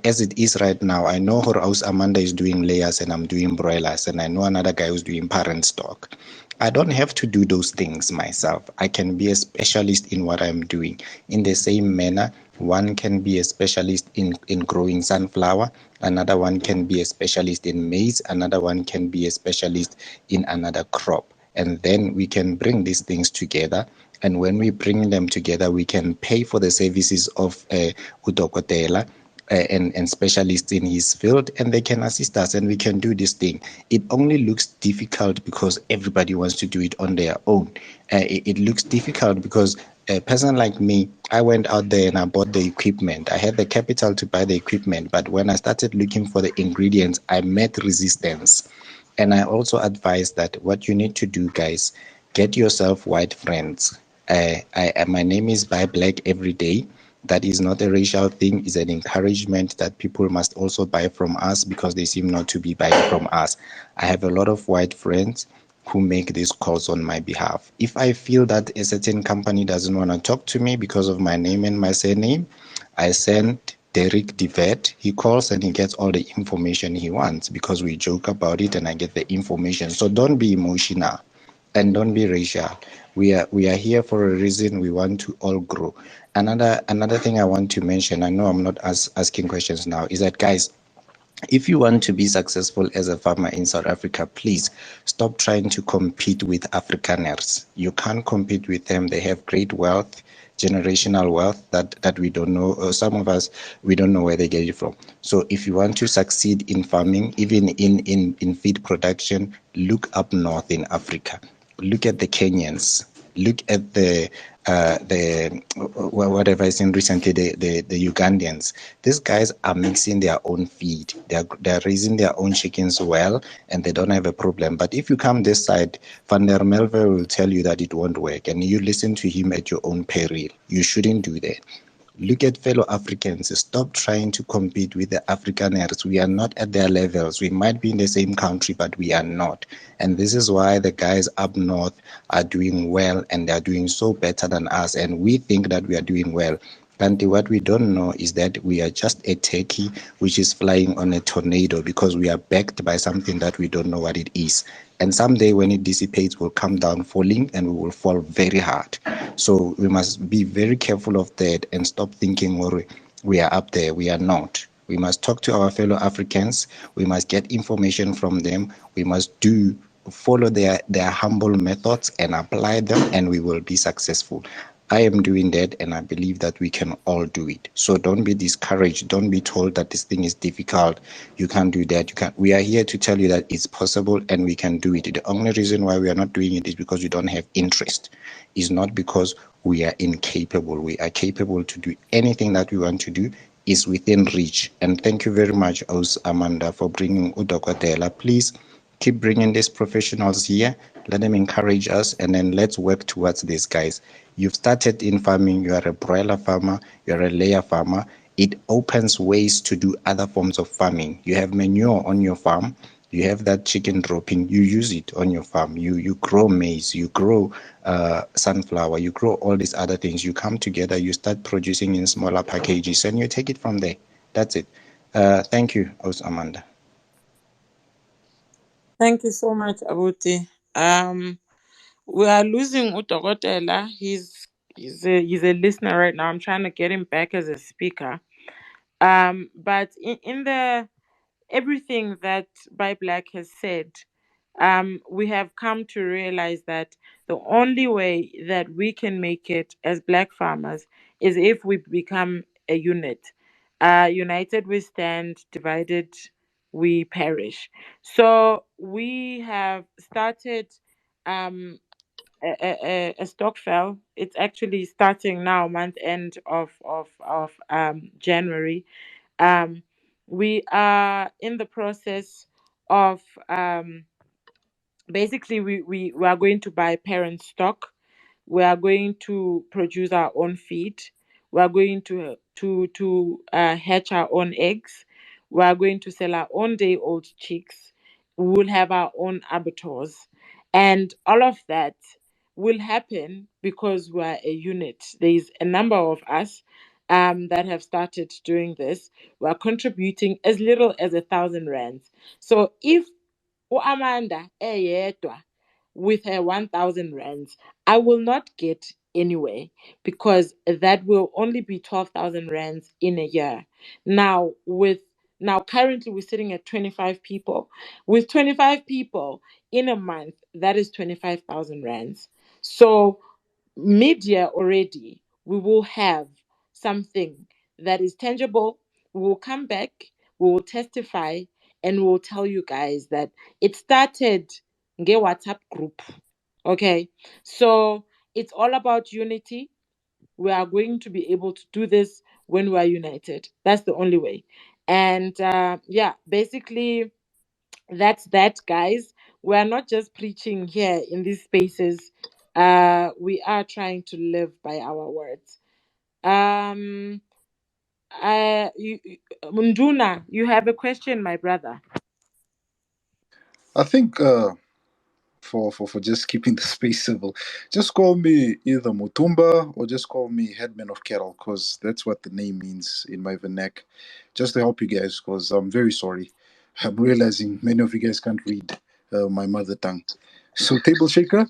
Speaker 3: as it is right now. I know Horaus Amanda is doing layers and I'm doing broilers, and I know another guy who's doing parent stock. I don't have to do those things myself. I can be a specialist in what I'm doing. In the same manner, one can be a specialist in growing sunflower, another one can be a specialist in maize, another one can be a specialist in another crop. And then we can bring these things together, and when we bring them together, we can pay for the services of udokotela and specialists in his field, and they can assist us and we can do this thing. It only looks difficult because everybody wants to do it on their own. It looks difficult because a person like me, I went out there and I bought the equipment. I had the capital to buy the equipment, but when I started looking for the ingredients, I met resistance. And I also advise that what you need to do, guys, get yourself white friends. My name is Buy Black Every Day. That is not a racial thing, it's an encouragement that people must also buy from us because they seem not to be buying from us. I have a lot of white friends who make these calls on my behalf. If I feel that a certain company doesn't want to talk to me because of my name and my surname, I send Derek Devet. He calls and he gets all the information he wants because we joke about it and I get the information. So don't be emotional and don't be racial. We are here for a reason. We want to all grow. Another thing I want to mention, I know I'm not asking questions now, is that, guys, if you want to be successful as a farmer in South Africa, please stop trying to compete with Afrikaners. You can't compete with them. They have great wealth, generational wealth that we don't know. Some of us, we don't know where they get it from. So if you want to succeed in farming, even in feed production, look up north in Africa. Look at the Kenyans. Look at whatever is in recently the Ugandans. These guys are mixing their own feed. They're raising their own chickens well, and they don't have a problem. But if you come this side, Van der Merwe will tell you that it won't work, and you listen to him at your own peril. You shouldn't do that. Look at fellow Africans. Stop trying to compete with the Afrikaners. We are not at their levels. We might be in the same country, but we are not. And this is why the guys up north are doing well, and they are doing so better than us. And we think that we are doing well. And what we don't know is that we are just a turkey which is flying on a tornado because we are backed by something that we don't know what it is. And someday when it dissipates, we'll come down falling and we will fall very hard. So we must be very careful of that and stop thinking we are up there. We are not. We must talk to our fellow Africans. We must get information from them. We must follow their humble methods and apply them, and we will be successful. I am doing that, and I believe that we can all do it. So don't be discouraged. Don't be told that this thing is difficult. You can't do that. You can't. We are here to tell you that it's possible and we can do it. The only reason why we are not doing it is because we don't have interest. It's not because we are incapable. We are capable to do anything that we want to do. Is within reach. And thank you very much, Amanda, for bringing Udokotela. Please keep bringing these professionals here. Let them encourage us, and then let's work towards this, guys. You've started in farming. You are a broiler farmer. You are a layer farmer. It opens ways to do other forms of farming. You have manure on your farm. You have that chicken dropping. You use it on your farm. You grow maize. You grow sunflower. You grow all these other things. You come together. You start producing in smaller packages, and you take it from there. That's it. Thank you, Amanda.
Speaker 1: Thank you so much, Abuti. We are losing Utokotela. He's a listener right now. I'm trying to get him back as a speaker. But in the everything that By Black has said, we have come to realize that the only way that we can make it as Black farmers is if we become a unit. United we stand, divided we perish. So we have started um, a stock fell. It's actually starting now, month end of January. Um, we are in the process of basically we are going to buy parent stock. We are going to produce our own feed. We are going to hatch our own eggs. We are going to sell our own day old chicks. We will have our own abattoirs, and all of that will happen because we are a unit. There is a number of us. that have started doing this. We are contributing as little as 1,000 rands. So if Amanda eyedwa with her 1,000 rands, I will not get anywhere because that will only be 12,000 rands in a year. Now currently we're sitting at 25 people. With 25 people in a month, that is 25,000 rands. So mid-year already, we will have something that is tangible. We will come back, we will testify, and we will tell you guys that it started nge WhatsApp group. Okay, so it's all about unity. We are going to be able to do this when we are united. That's the only way. And yeah, basically that's that, guys. We are not just preaching here in these spaces. We are trying to live by our words. Um, Munduna, you have a question, my brother.
Speaker 4: I think for just keeping the space civil, just call me either Mutumba or just call me Headman of Cattle, because that's what the name means in my vernac. Just to help you guys, because I'm very sorry. I'm realizing many of you guys can't read my mother tongue. So, Table Shaker,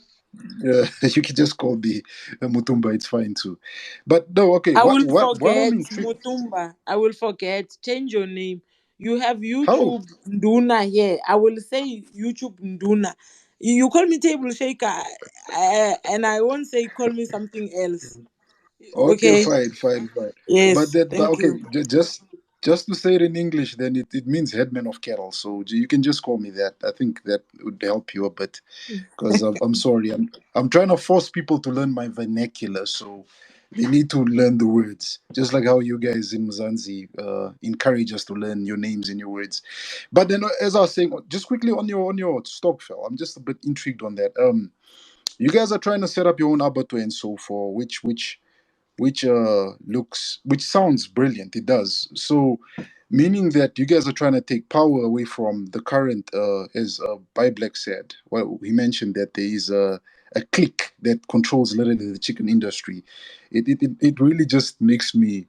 Speaker 4: you can just call me Mutumba, it's fine too. But no, okay,
Speaker 1: I will
Speaker 4: what I'm
Speaker 1: forget
Speaker 4: intrigued.
Speaker 1: Mutumba. I will forget. Change your name. You have
Speaker 4: How?
Speaker 1: YouTube Nduna here. I will say YouTube Nduna. You call me Table Shaker, and I won't say call me something else.
Speaker 4: Okay,
Speaker 1: Okay.
Speaker 4: fine, fine, fine.
Speaker 1: Yes.
Speaker 4: But
Speaker 1: Thank
Speaker 4: okay,
Speaker 1: you.
Speaker 4: just to say it in English, then it means headman of cattle. So you can just call me that. I think that would help you a bit, because I'm sorry, I'm trying to force people to learn my vernacular, so they need to learn the words, just like how you guys in Mzansi encourage us to learn your names and your words. But then, as I was saying, just quickly on your stock fell, I'm just a bit intrigued on that. You guys are trying to set up your own abattoir and so forth, which sounds brilliant. It does. So meaning that you guys are trying to take power away from the current, as Black said. Well, he mentioned that there is a clique that controls literally the chicken industry. It really just makes me,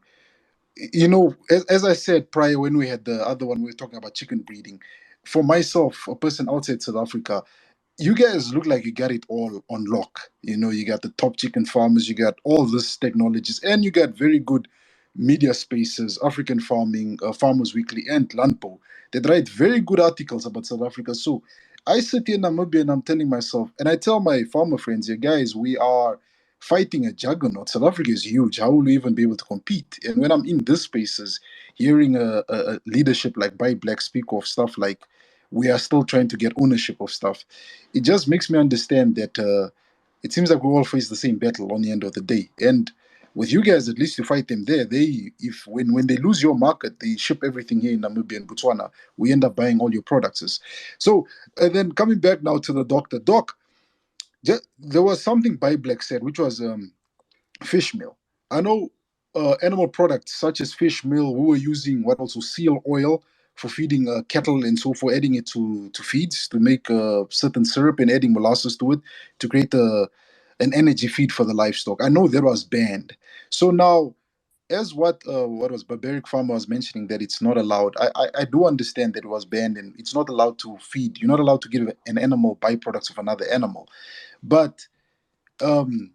Speaker 4: as I said prior, when we had the other one, we were talking about chicken breeding. For myself, a person outside South Africa, you guys look like you got it all on lock. You got the top chicken farmers, you got all this technologies, and you got very good media spaces, African farming, Farmers Weekly, and Landpo, that write very good articles about South Africa. So I sit here in Namibia and I'm telling myself, and I tell my farmer friends here, guys, we are fighting a juggernaut. South Africa is huge. How will we even be able to compete? And when I'm in these spaces, hearing a leadership like Black speak of stuff like we are still trying to get ownership of stuff, it just makes me understand that it seems like we all face the same battle on the end of the day. And with you guys, at least you fight them there. If when they lose your market, they ship everything here in Namibia and Botswana. We end up buying all your products. So, and then coming back now to the doctor, Doc, there was something Black said, which was fish meal. I know animal products such as fish meal, we were using what also seal oil for feeding cattle and so for adding it to feeds to make certain syrup and adding molasses to it to create an energy feed for the livestock. I know that was banned. So now, as what was Barbaric Farmer was mentioning, that it's not allowed. I do understand that it was banned and it's not allowed to feed. You're not allowed to give an animal byproducts of another animal. But um,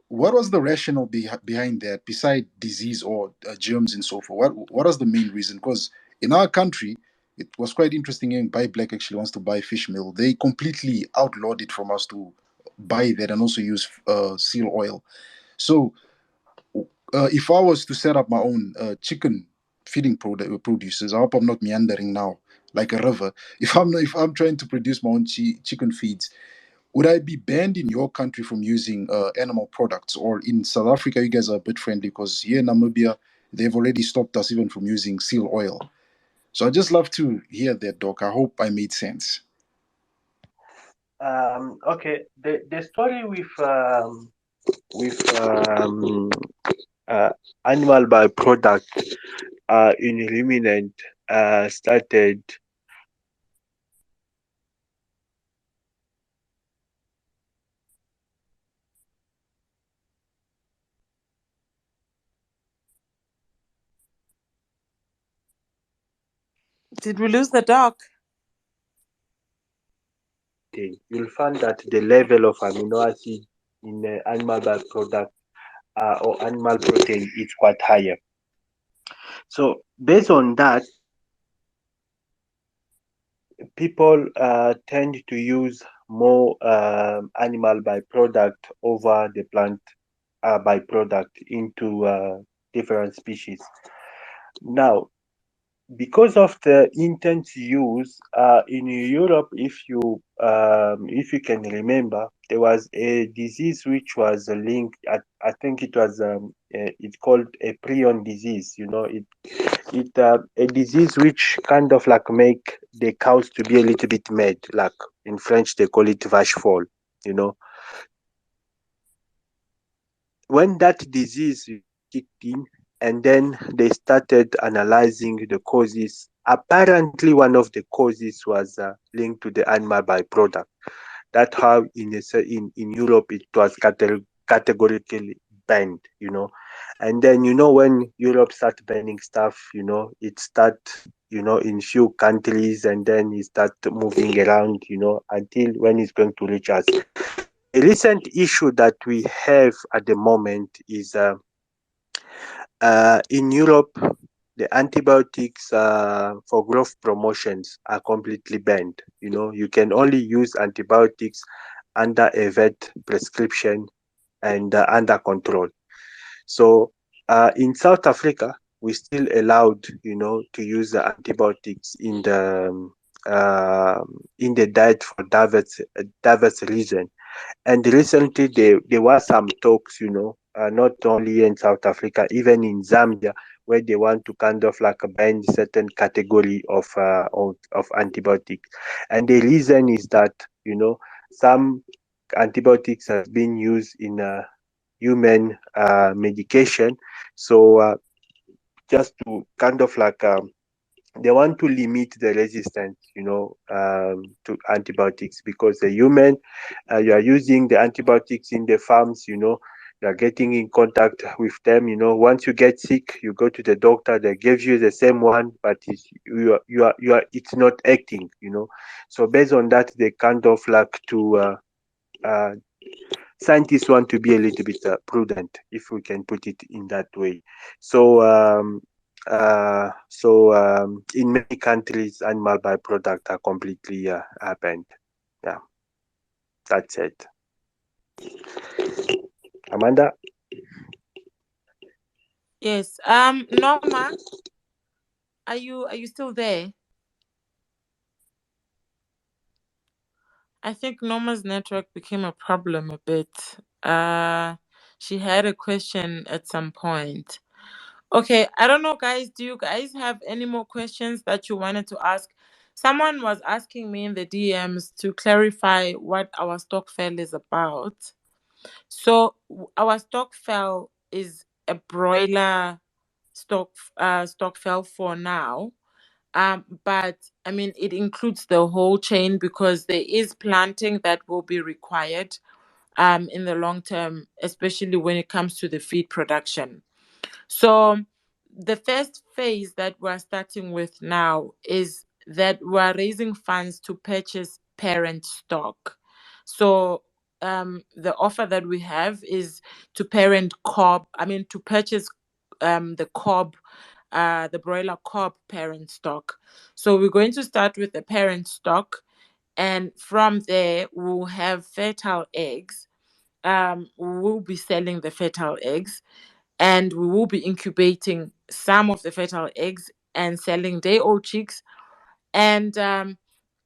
Speaker 4: what was the rationale behind that, beside disease or germs and so forth? What was the main reason? Because in our country, it was quite interesting. And Buy Black actually wants to buy fish meal. They completely outlawed it from us to buy that and also use seal oil. So, if I was to set up my own chicken feeding producers, I hope I'm not meandering now like a river. If I'm trying to produce my own chicken feeds, would I be banned in your country from using animal products? Or in South Africa, you guys are a bit friendly because here in Namibia, they've already stopped us even from using seal oil. So I just love to hear that, Doc. I hope I made sense.
Speaker 2: Okay, the story with uh, animal byproduct in ruminant started.
Speaker 1: Did we lose the dog?
Speaker 2: You'll find that the level of amino acid in animal byproduct or animal protein is quite higher. So based on that, people tend to use more animal byproduct over the plant byproduct into different species. Now, because of the intense use in Europe, if you can remember, there was a disease which was linked. I think it was it's called a prion disease. You know, it a disease which kind of like make the cows to be a little bit mad. Like in French, they call it vache folle. You know, when that disease kicked in, and then they started analyzing the causes. Apparently, one of the causes was linked to the animal byproduct. That's how in Europe it was categorically banned, you know. And then when Europe start banning stuff, it start in few countries, and then it start moving around, until when it's going to reach us. A recent issue that we have at the moment is in Europe, the antibiotics for growth promotions are completely banned. You can only use antibiotics under a vet prescription and under control. So in South Africa, we still allowed, to use the antibiotics in the diet for diverse reason. And recently, there was some talks, not only in South Africa, even in Zambia, where they want to kind of like ban certain category of antibiotics. And the reason is that, some antibiotics have been used in human medication. So just to kind of like they want to limit the resistance, to antibiotics, because the human, you are using the antibiotics in the farms, you are getting in contact with them. Once you get sick, you go to the doctor, they give you the same one, but it's not acting. So based on that, they kind of like to uh, scientists want to be a little bit prudent, if we can put it in that way. So in many countries, animal byproducts are completely banned. Yeah, that's it. Amanda?
Speaker 1: Yes. Norma, are you still there? I think Norma's network became a problem a bit. She had a question at some point. Okay, I don't know, guys. Do you guys have any more questions that you wanted to ask? Someone was asking me in the DMs to clarify what our stock fell is about. So our stock fell is a broiler stock fell for now. But I mean, it includes the whole chain because there is planting that will be required in the long term, especially when it comes to the feed production. So the first phase that we're starting with now is that we're raising funds to purchase parent stock. So the offer that we have is to purchase the the broiler cob parent stock. So we're going to start with the parent stock, and from there we'll have fertile eggs. We'll be selling the fertile eggs, and we will be incubating some of the fertile eggs and selling day old chicks. And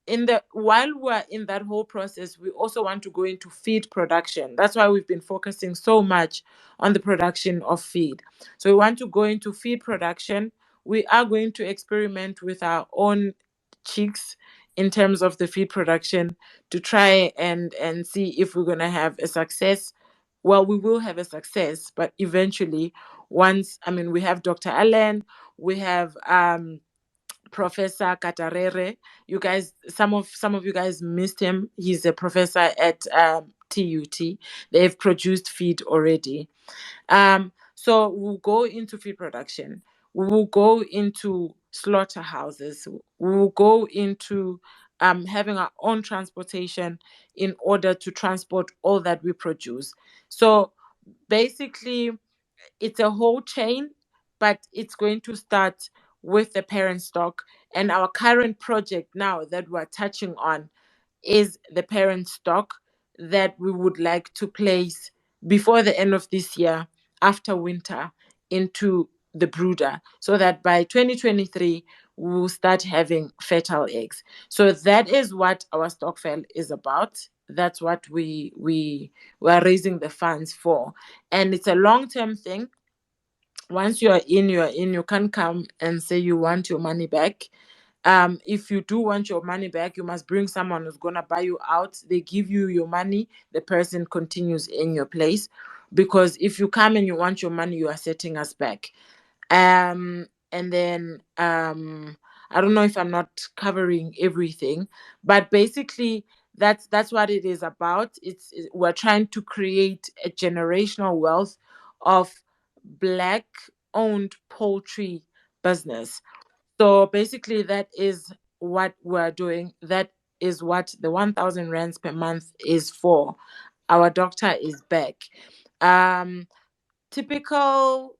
Speaker 1: in the while we're in that whole process, we also want to go into feed production. That's why we've been focusing so much on the production of feed. So we want to go into feed production. We are going to experiment with our own chicks in terms of the feed production to try and see if we're going to have a success. Well, we will have a success, but eventually, once, I mean, we have Dr. Allen, we have Professor Katarere. You guys, some of you guys missed him. He's a professor at TUT. They've produced feed already. So we'll go into feed production. we will go into slaughterhouses. We will go into having our own transportation in order to transport all that we produce. So basically, it's a whole chain, but it's going to start with the parent stock. And our current project now that we're touching on is the parent stock that we would like to place before the end of this year, after winter, into the brooder, so that by 2023 we will start having fertile eggs. So that is what our stockfile is about. That's what we are raising the funds for, and it's a long-term thing. Once you are in, you are in. You can't come and say you want your money back. If you do want your money back, you must bring someone who's gonna buy you out. They give you your money, the person continues in your place. Because if you come and you want your money, you are setting us back. And then I don't know if I'm not covering everything, but basically that's what it is about. We're trying to create a generational wealth of black owned poultry business. So basically, that is what we're doing. That is what the 1,000 rands per month is for. Our doctor is back. Um, Typical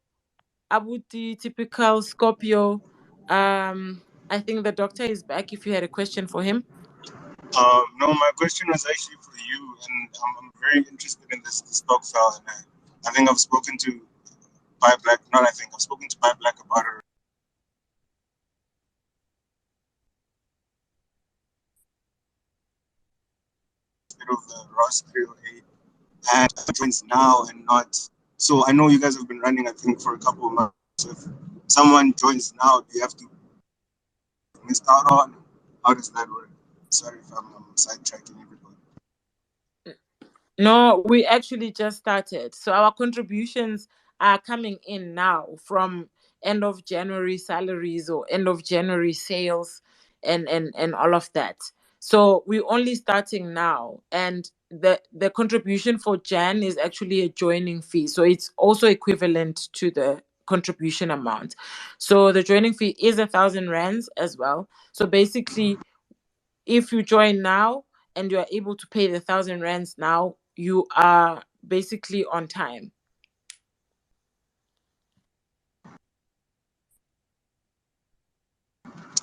Speaker 1: Abuti, typical Scorpio. I think the doctor is back. If you had a question for him.
Speaker 8: No, my question was actually for you, and I'm very interested in this stock file, and I think I've spoken to Pi Black. Not I think I've spoken to Pi Black about it. Bit of the Ross 308 and joins now and not. So I know you guys have been running, I think, for a couple of months. So if someone joins now, do you have to miss out on? How does that work? Sorry if I'm sidetracking everybody.
Speaker 1: No, we actually just started. So our contributions are coming in now from end of January salaries or end of January sales, and all of that. So we're only starting now, and the contribution for Jan is actually a joining fee. So it's also equivalent to the contribution amount. So the joining fee is 1,000 rands as well. So basically, if you join now and you are able to pay the 1,000 rands now, you are basically on time.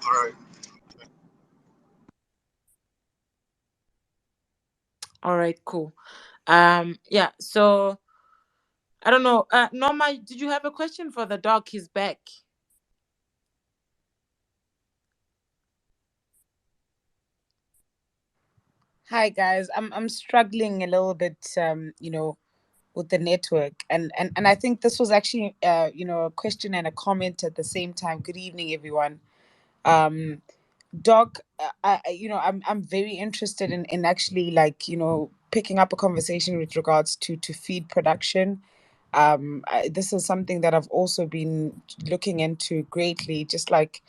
Speaker 8: All right.
Speaker 1: All right, cool. Yeah, so I don't know. Norma, did you have a question for the dog? He's back.
Speaker 10: Hi guys, I'm struggling a little bit, with the network, and I think this was actually, a question and a comment at the same time. Good evening, everyone. Um, Doc, I'm very interested in actually, like, picking up a conversation with regards to feed production. This is something that I've also been looking into greatly, just like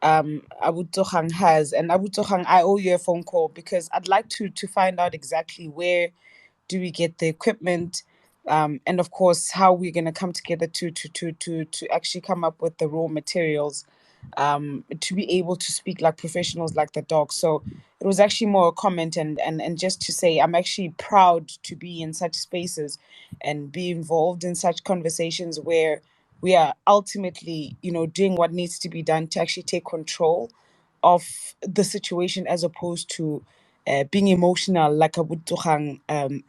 Speaker 10: Abu Tohang has. And Abu Tohang, I owe you a phone call because I'd like to find out exactly where do we get the equipment, and of course how we're going to come together to actually come up with the raw materials, to be able to speak like professionals like the dog. So it was actually more a comment, and just to say I'm actually proud to be in such spaces and be involved in such conversations where we are ultimately, doing what needs to be done to actually take control of the situation, as opposed to being emotional, like Abu Tuhang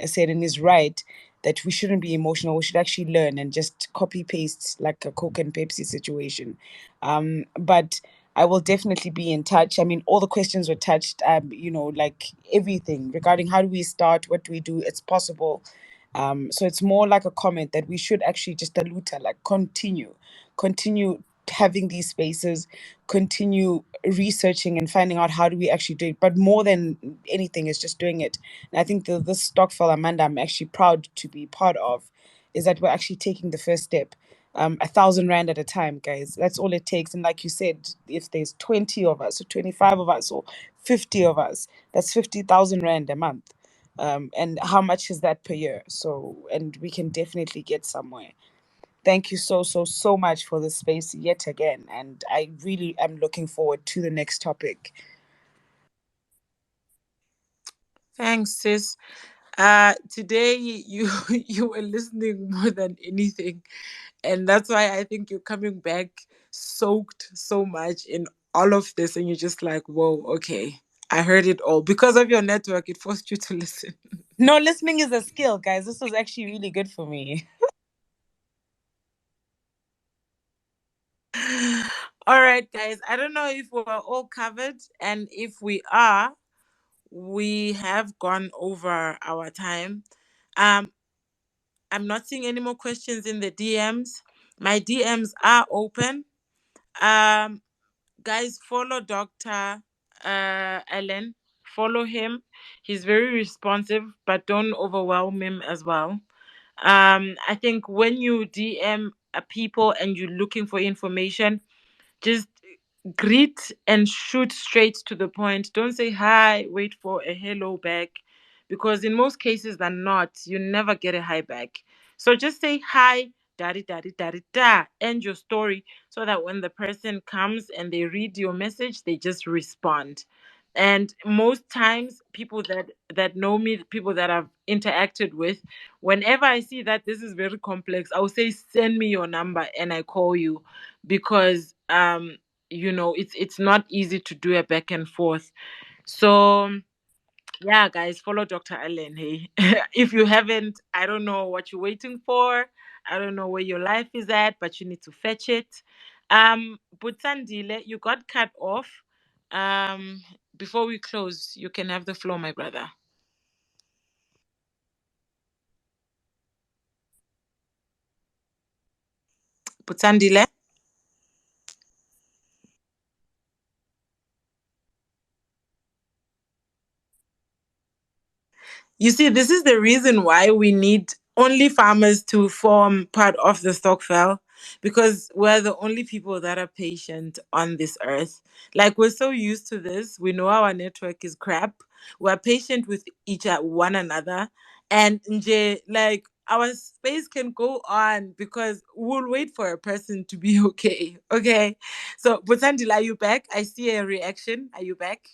Speaker 10: said in his right, that we shouldn't be emotional. We should actually learn and just copy paste, like a Coke and Pepsi situation. But I will definitely be in touch. I mean, all the questions were touched, like everything regarding how do we start, what do we do, it's possible. So it's more like a comment that we should actually just dilute, like continue having these spaces, continue researching and finding out how do we actually do it. But more than anything is just doing it. And I think this Stockfell, Amanda, I'm actually proud to be part of, is that we're actually taking the first step. 1,000 rand at a time, guys. That's all it takes. And like you said, if there's 20 of us or 25 of us or 50 of us, that's 50,000 rand a month. And how much is that per year? So, and we can definitely get somewhere. Thank you so much for the space yet again. And I really am looking forward to the next topic.
Speaker 1: Thanks, sis. Today you you were listening more than anything, and that's why I think you're coming back soaked so much in all of this, and you're just like, whoa, okay, I heard it all because of your network. It forced you to listen.
Speaker 10: No, listening is a skill, guys. This was actually really good for me.
Speaker 1: All right, guys. I don't know if we're all covered, and if we are, we have gone over our time. Um, I'm not seeing any more questions in the DMs. My DMs are open. Um, guys, follow Dr. Ellen. Follow him. He's very responsive, but don't overwhelm him as well. I think when you DM people and you're looking for information, just greet and shoot straight to the point. Don't say hi, wait for a hello back, because in most cases they're not. You never get a hi back. So just say hi, da, end your story, so that when the person comes and they read your message, they just respond. And most times, people that know me, people that I've interacted with, whenever I see that this is very complex, I'll say, send me your number and I call you, because it's not easy to do a back and forth. So yeah, guys, follow Dr. Allen. Hey, if you haven't, I don't know what you're waiting for. I don't know where your life is at, but you need to fetch it. Butsandile, you got cut off. Before we close, you can have the floor, my brother. Butsandile. You see, this is the reason why we need only farmers to form part of the stokvel, because we're the only people that are patient on this earth. Like, we're so used to this. We know our network is crap. We're patient with one another. And like, our space can go on because we'll wait for a person to be okay. Okay. So, Butandila, are you back? I see a reaction. Are you back?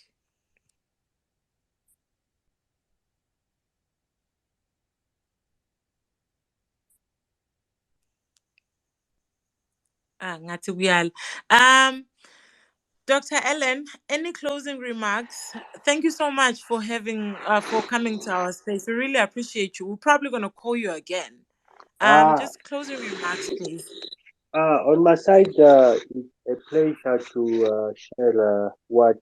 Speaker 1: Ngathi kuyala. Dr. Ellen, any closing remarks? Thank you so much for for coming to our space. We really appreciate you. We're probably gonna call you again.
Speaker 2: Uh,
Speaker 1: Just closing remarks, please.
Speaker 2: on my side, it's a pleasure to share what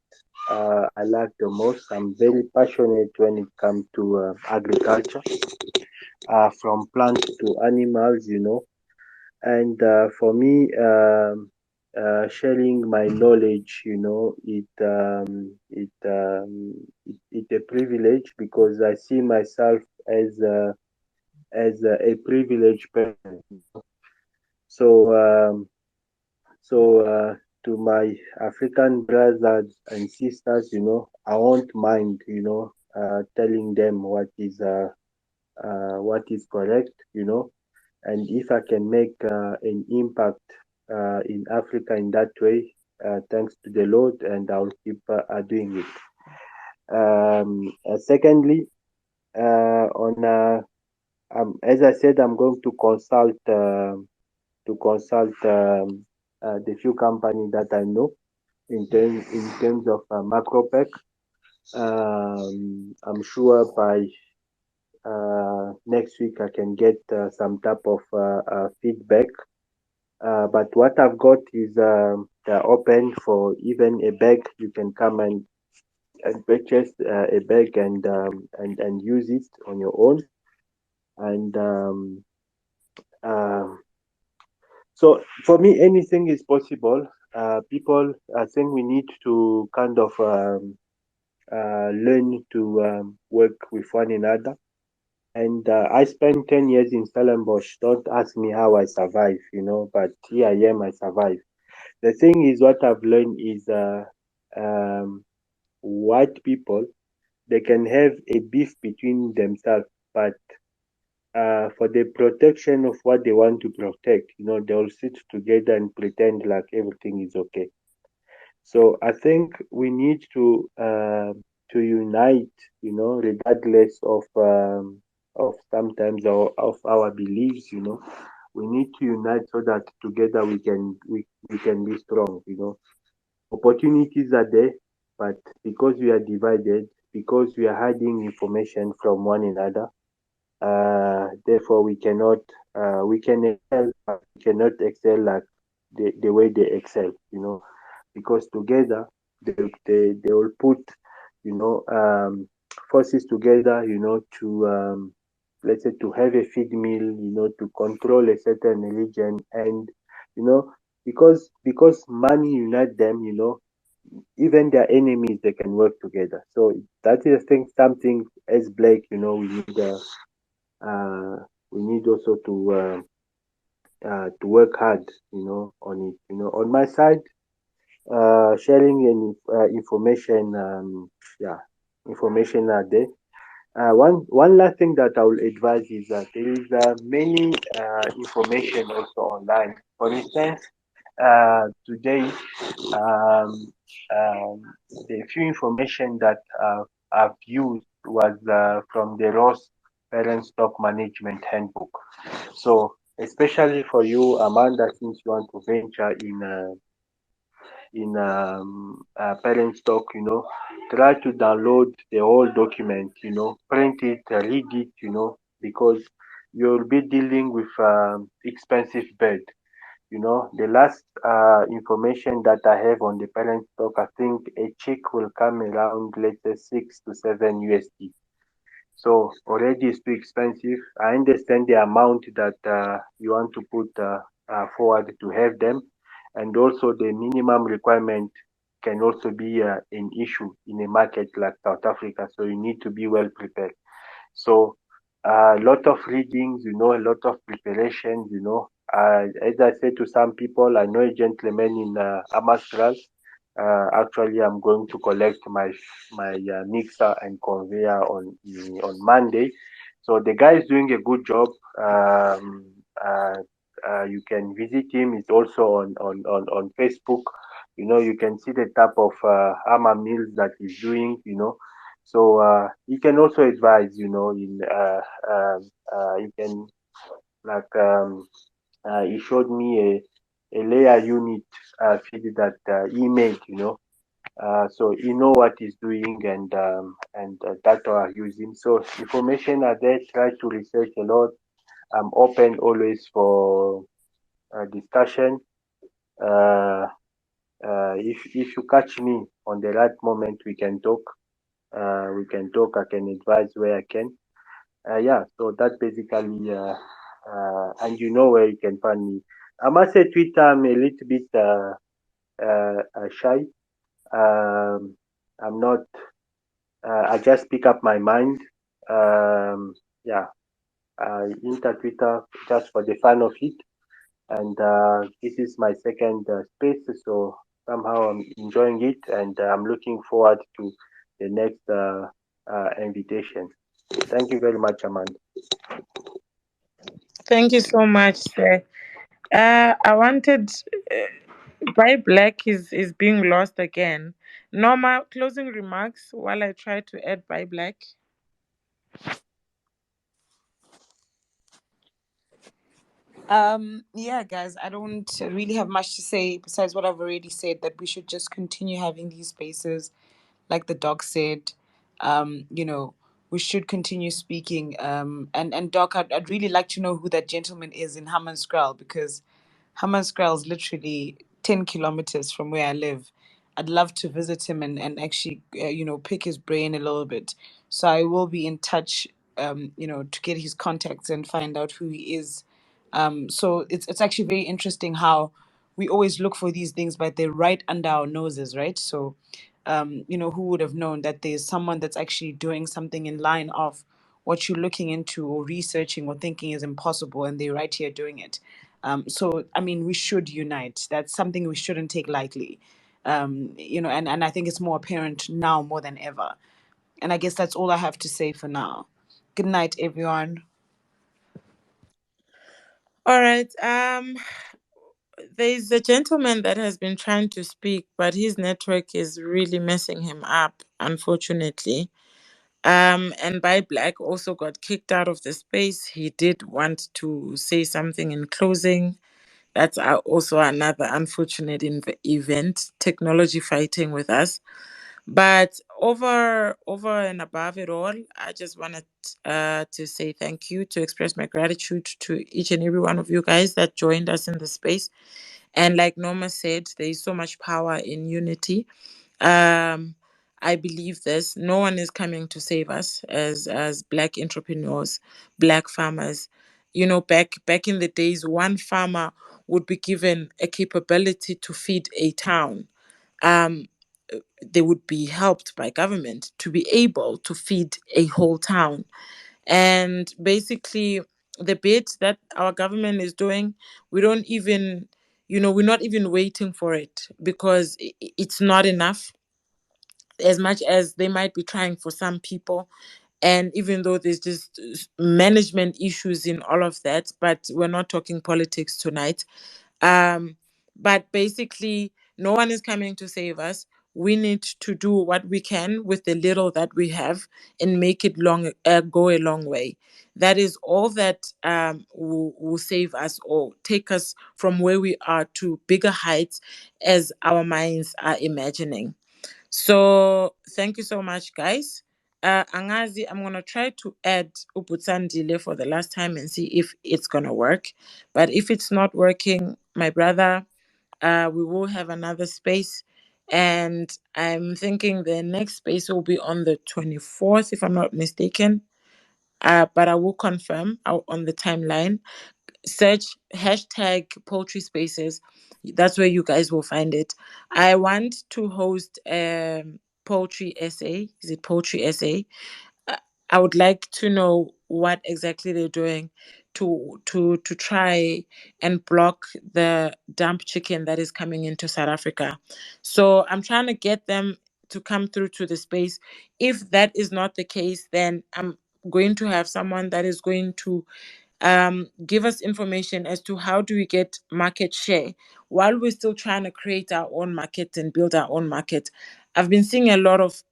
Speaker 2: I like the most. I'm very passionate when it comes to agriculture, from plants to animals. And for me, sharing my knowledge, it's a privilege, because I see myself as a privileged person. So, to my African brothers and sisters, I won't mind, telling them what is correct, and if I can make an impact in Africa in that way, thanks to the Lord, and I'll keep doing it. Secondly, as I said, I'm going to consult the few companies that I know in terms of macropec. I'm sure by next week I can get some type of feedback. But what I've got is they're open for even a bag. You can come and purchase a bag and use it on your own. And so for me, anything is possible. People, I think we need to kind of learn to work with one another. And I spent 10 years in Stellenbosch. Don't ask me how I survive, but here I am, I survive. The thing is, what I've learned is um, white people, they can have a beef between themselves, but for the protection of what they want to protect. They'll sit together and pretend like everything is okay. So I think we need to unite, regardless of sometimes of our beliefs. We need to unite so that together we can be strong. Opportunities are there, but because we are divided, because we are hiding information from one another, therefore we can excel, but we cannot excel like the way they excel. Because together they will put you know um, forces together, to let's say to have a feed mill, to control a certain religion, and you know because money unite them, even their enemies, they can work together. So that is, I think, something as black, uh, we need also to work hard, on it. On my side, sharing information, yeah, information are there. One last thing that I will advise is that there is many information also online. For instance, today, um, um, the few information that I've used was from the Ross Parent Stock Management Handbook. So, especially for you, Amanda, since you want to venture in parent stock, try to download the whole document, print it, read it, because you'll be dealing with expensive bird. The last information that I have on the parent stock, I think a chick will come around, let's say, 6 to 7 USD. So already it's too expensive. I understand the amount that you want to put forward to have them, and also the minimum requirement can also be an issue in a market like South Africa. So you need to be well prepared. So a lot of readings, a lot of preparations. As I said to some people, I know a gentleman in Amastral. Actually, I'm going to collect my mixer and conveyor on Monday. So the guy is doing a good job. Uh, you can visit him. He's also on Facebook. You can see the type of hammer mills that he's doing. So you can also advise, in you can like he showed me a layer unit feed that he made, so he know what he's doing, and that are using. So information are there. Try to research a lot. I'm open always for discussion. Uh, if you catch me on the right moment, we can talk. We can talk. I can advise where I can. Yeah, so that basically, and you know where you can find me. I must say, Twitter, I'm a little bit shy. Um, I'm not, I just pick up my mind. Yeah, I enter Twitter just for the fun of it. And this is my second space, so somehow I'm enjoying it, and I'm looking forward to the next invitation. Thank you very much, Amanda.
Speaker 1: Thank you so much, sir. I wanted Buy Black is being lost again. Normal closing remarks while I try to add Buy Black.
Speaker 10: Yeah, guys, I don't really have much to say besides what I've already said, that we should just continue having these spaces, like the doc said. You know, we should continue speaking. And Doc, I'd really like to know who that gentleman is in Hammanskraal, because Hammanskraal is literally 10 kilometers from where I live. I'd love to visit him and actually, pick his brain a little bit. So I will be in touch, to get his contacts and find out who he is. So it's actually very interesting how we always look for these things, but they're right under our noses, right? So, who would have known that there's someone that's actually doing something in line of what you're looking into or researching or thinking is impossible, and they're right here doing it. So, I mean, we should unite. That's something we shouldn't take lightly. And I think it's more apparent now more than ever. And I guess that's all I have to say for now. Good night, everyone.
Speaker 1: All right. There's a gentleman that has been trying to speak, but his network is really messing him up, unfortunately. And by Black also got kicked out of the space. He did want to say something in closing. That's also another unfortunate event, technology fighting with us. But over and above it all, I just wanted to say thank you, to express my gratitude to each and every one of you guys that joined us in the space. And like Norma said, there is so much power in unity. Um, I believe this. No one is coming to save us as Black entrepreneurs, Black farmers. You know, back in the days, one farmer would be given a capability to feed a town. Um, they would be helped by government to be able to feed a whole town. And basically, the bit that our government is doing, we don't even, we're not even waiting for it because it's not enough, as much as they might be trying for some people. And even though there's just management issues in all of that, but we're not talking politics tonight. um, but basically, no one is coming to save us. We need to do what we can with the little that we have and make it go a long way. That is all that will save us or take us from where we are to bigger heights as our minds are imagining. So thank you so much, guys. Angazi, I'm gonna try to add Uputsandile for the last time and see if it's gonna work. But if it's not working, my brother, we will have another space. And I'm thinking the next space will be on the 24th, if I'm not mistaken. But I will confirm out on the timeline. Search hashtag Poultry Spaces. That's where you guys will find it. I want to host poetry essay. Is it poetry essay? Uh, I would like to know what exactly they're doing to try and block the dump chicken that is coming into South Africa. So I'm trying to get them to come through to the space. If that is not the case, then I'm going to have someone that is going to give us information as to how do we get market share while we're still trying to create our own market and build our own market. I've been seeing a lot of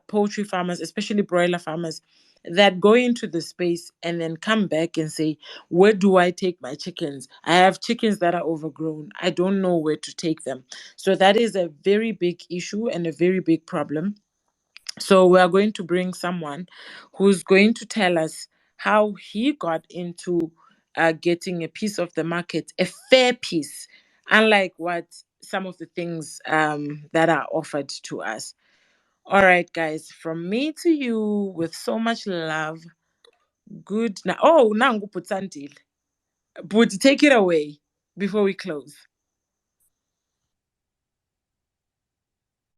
Speaker 1: poultry farmers, especially broiler farmers, that go into the space and then come back and say, where do I take my chickens? I have chickens that are overgrown. I don't know where to take them. So that is a very big issue and a very big problem. So we are going to bring someone who's going to tell us how he got into getting a piece of the market, a fair piece, unlike what some of the things that are offered to us. All right, guys, from me to you with so much love. Good. Now, oh, Nangu Putsandil. But take it away before we close.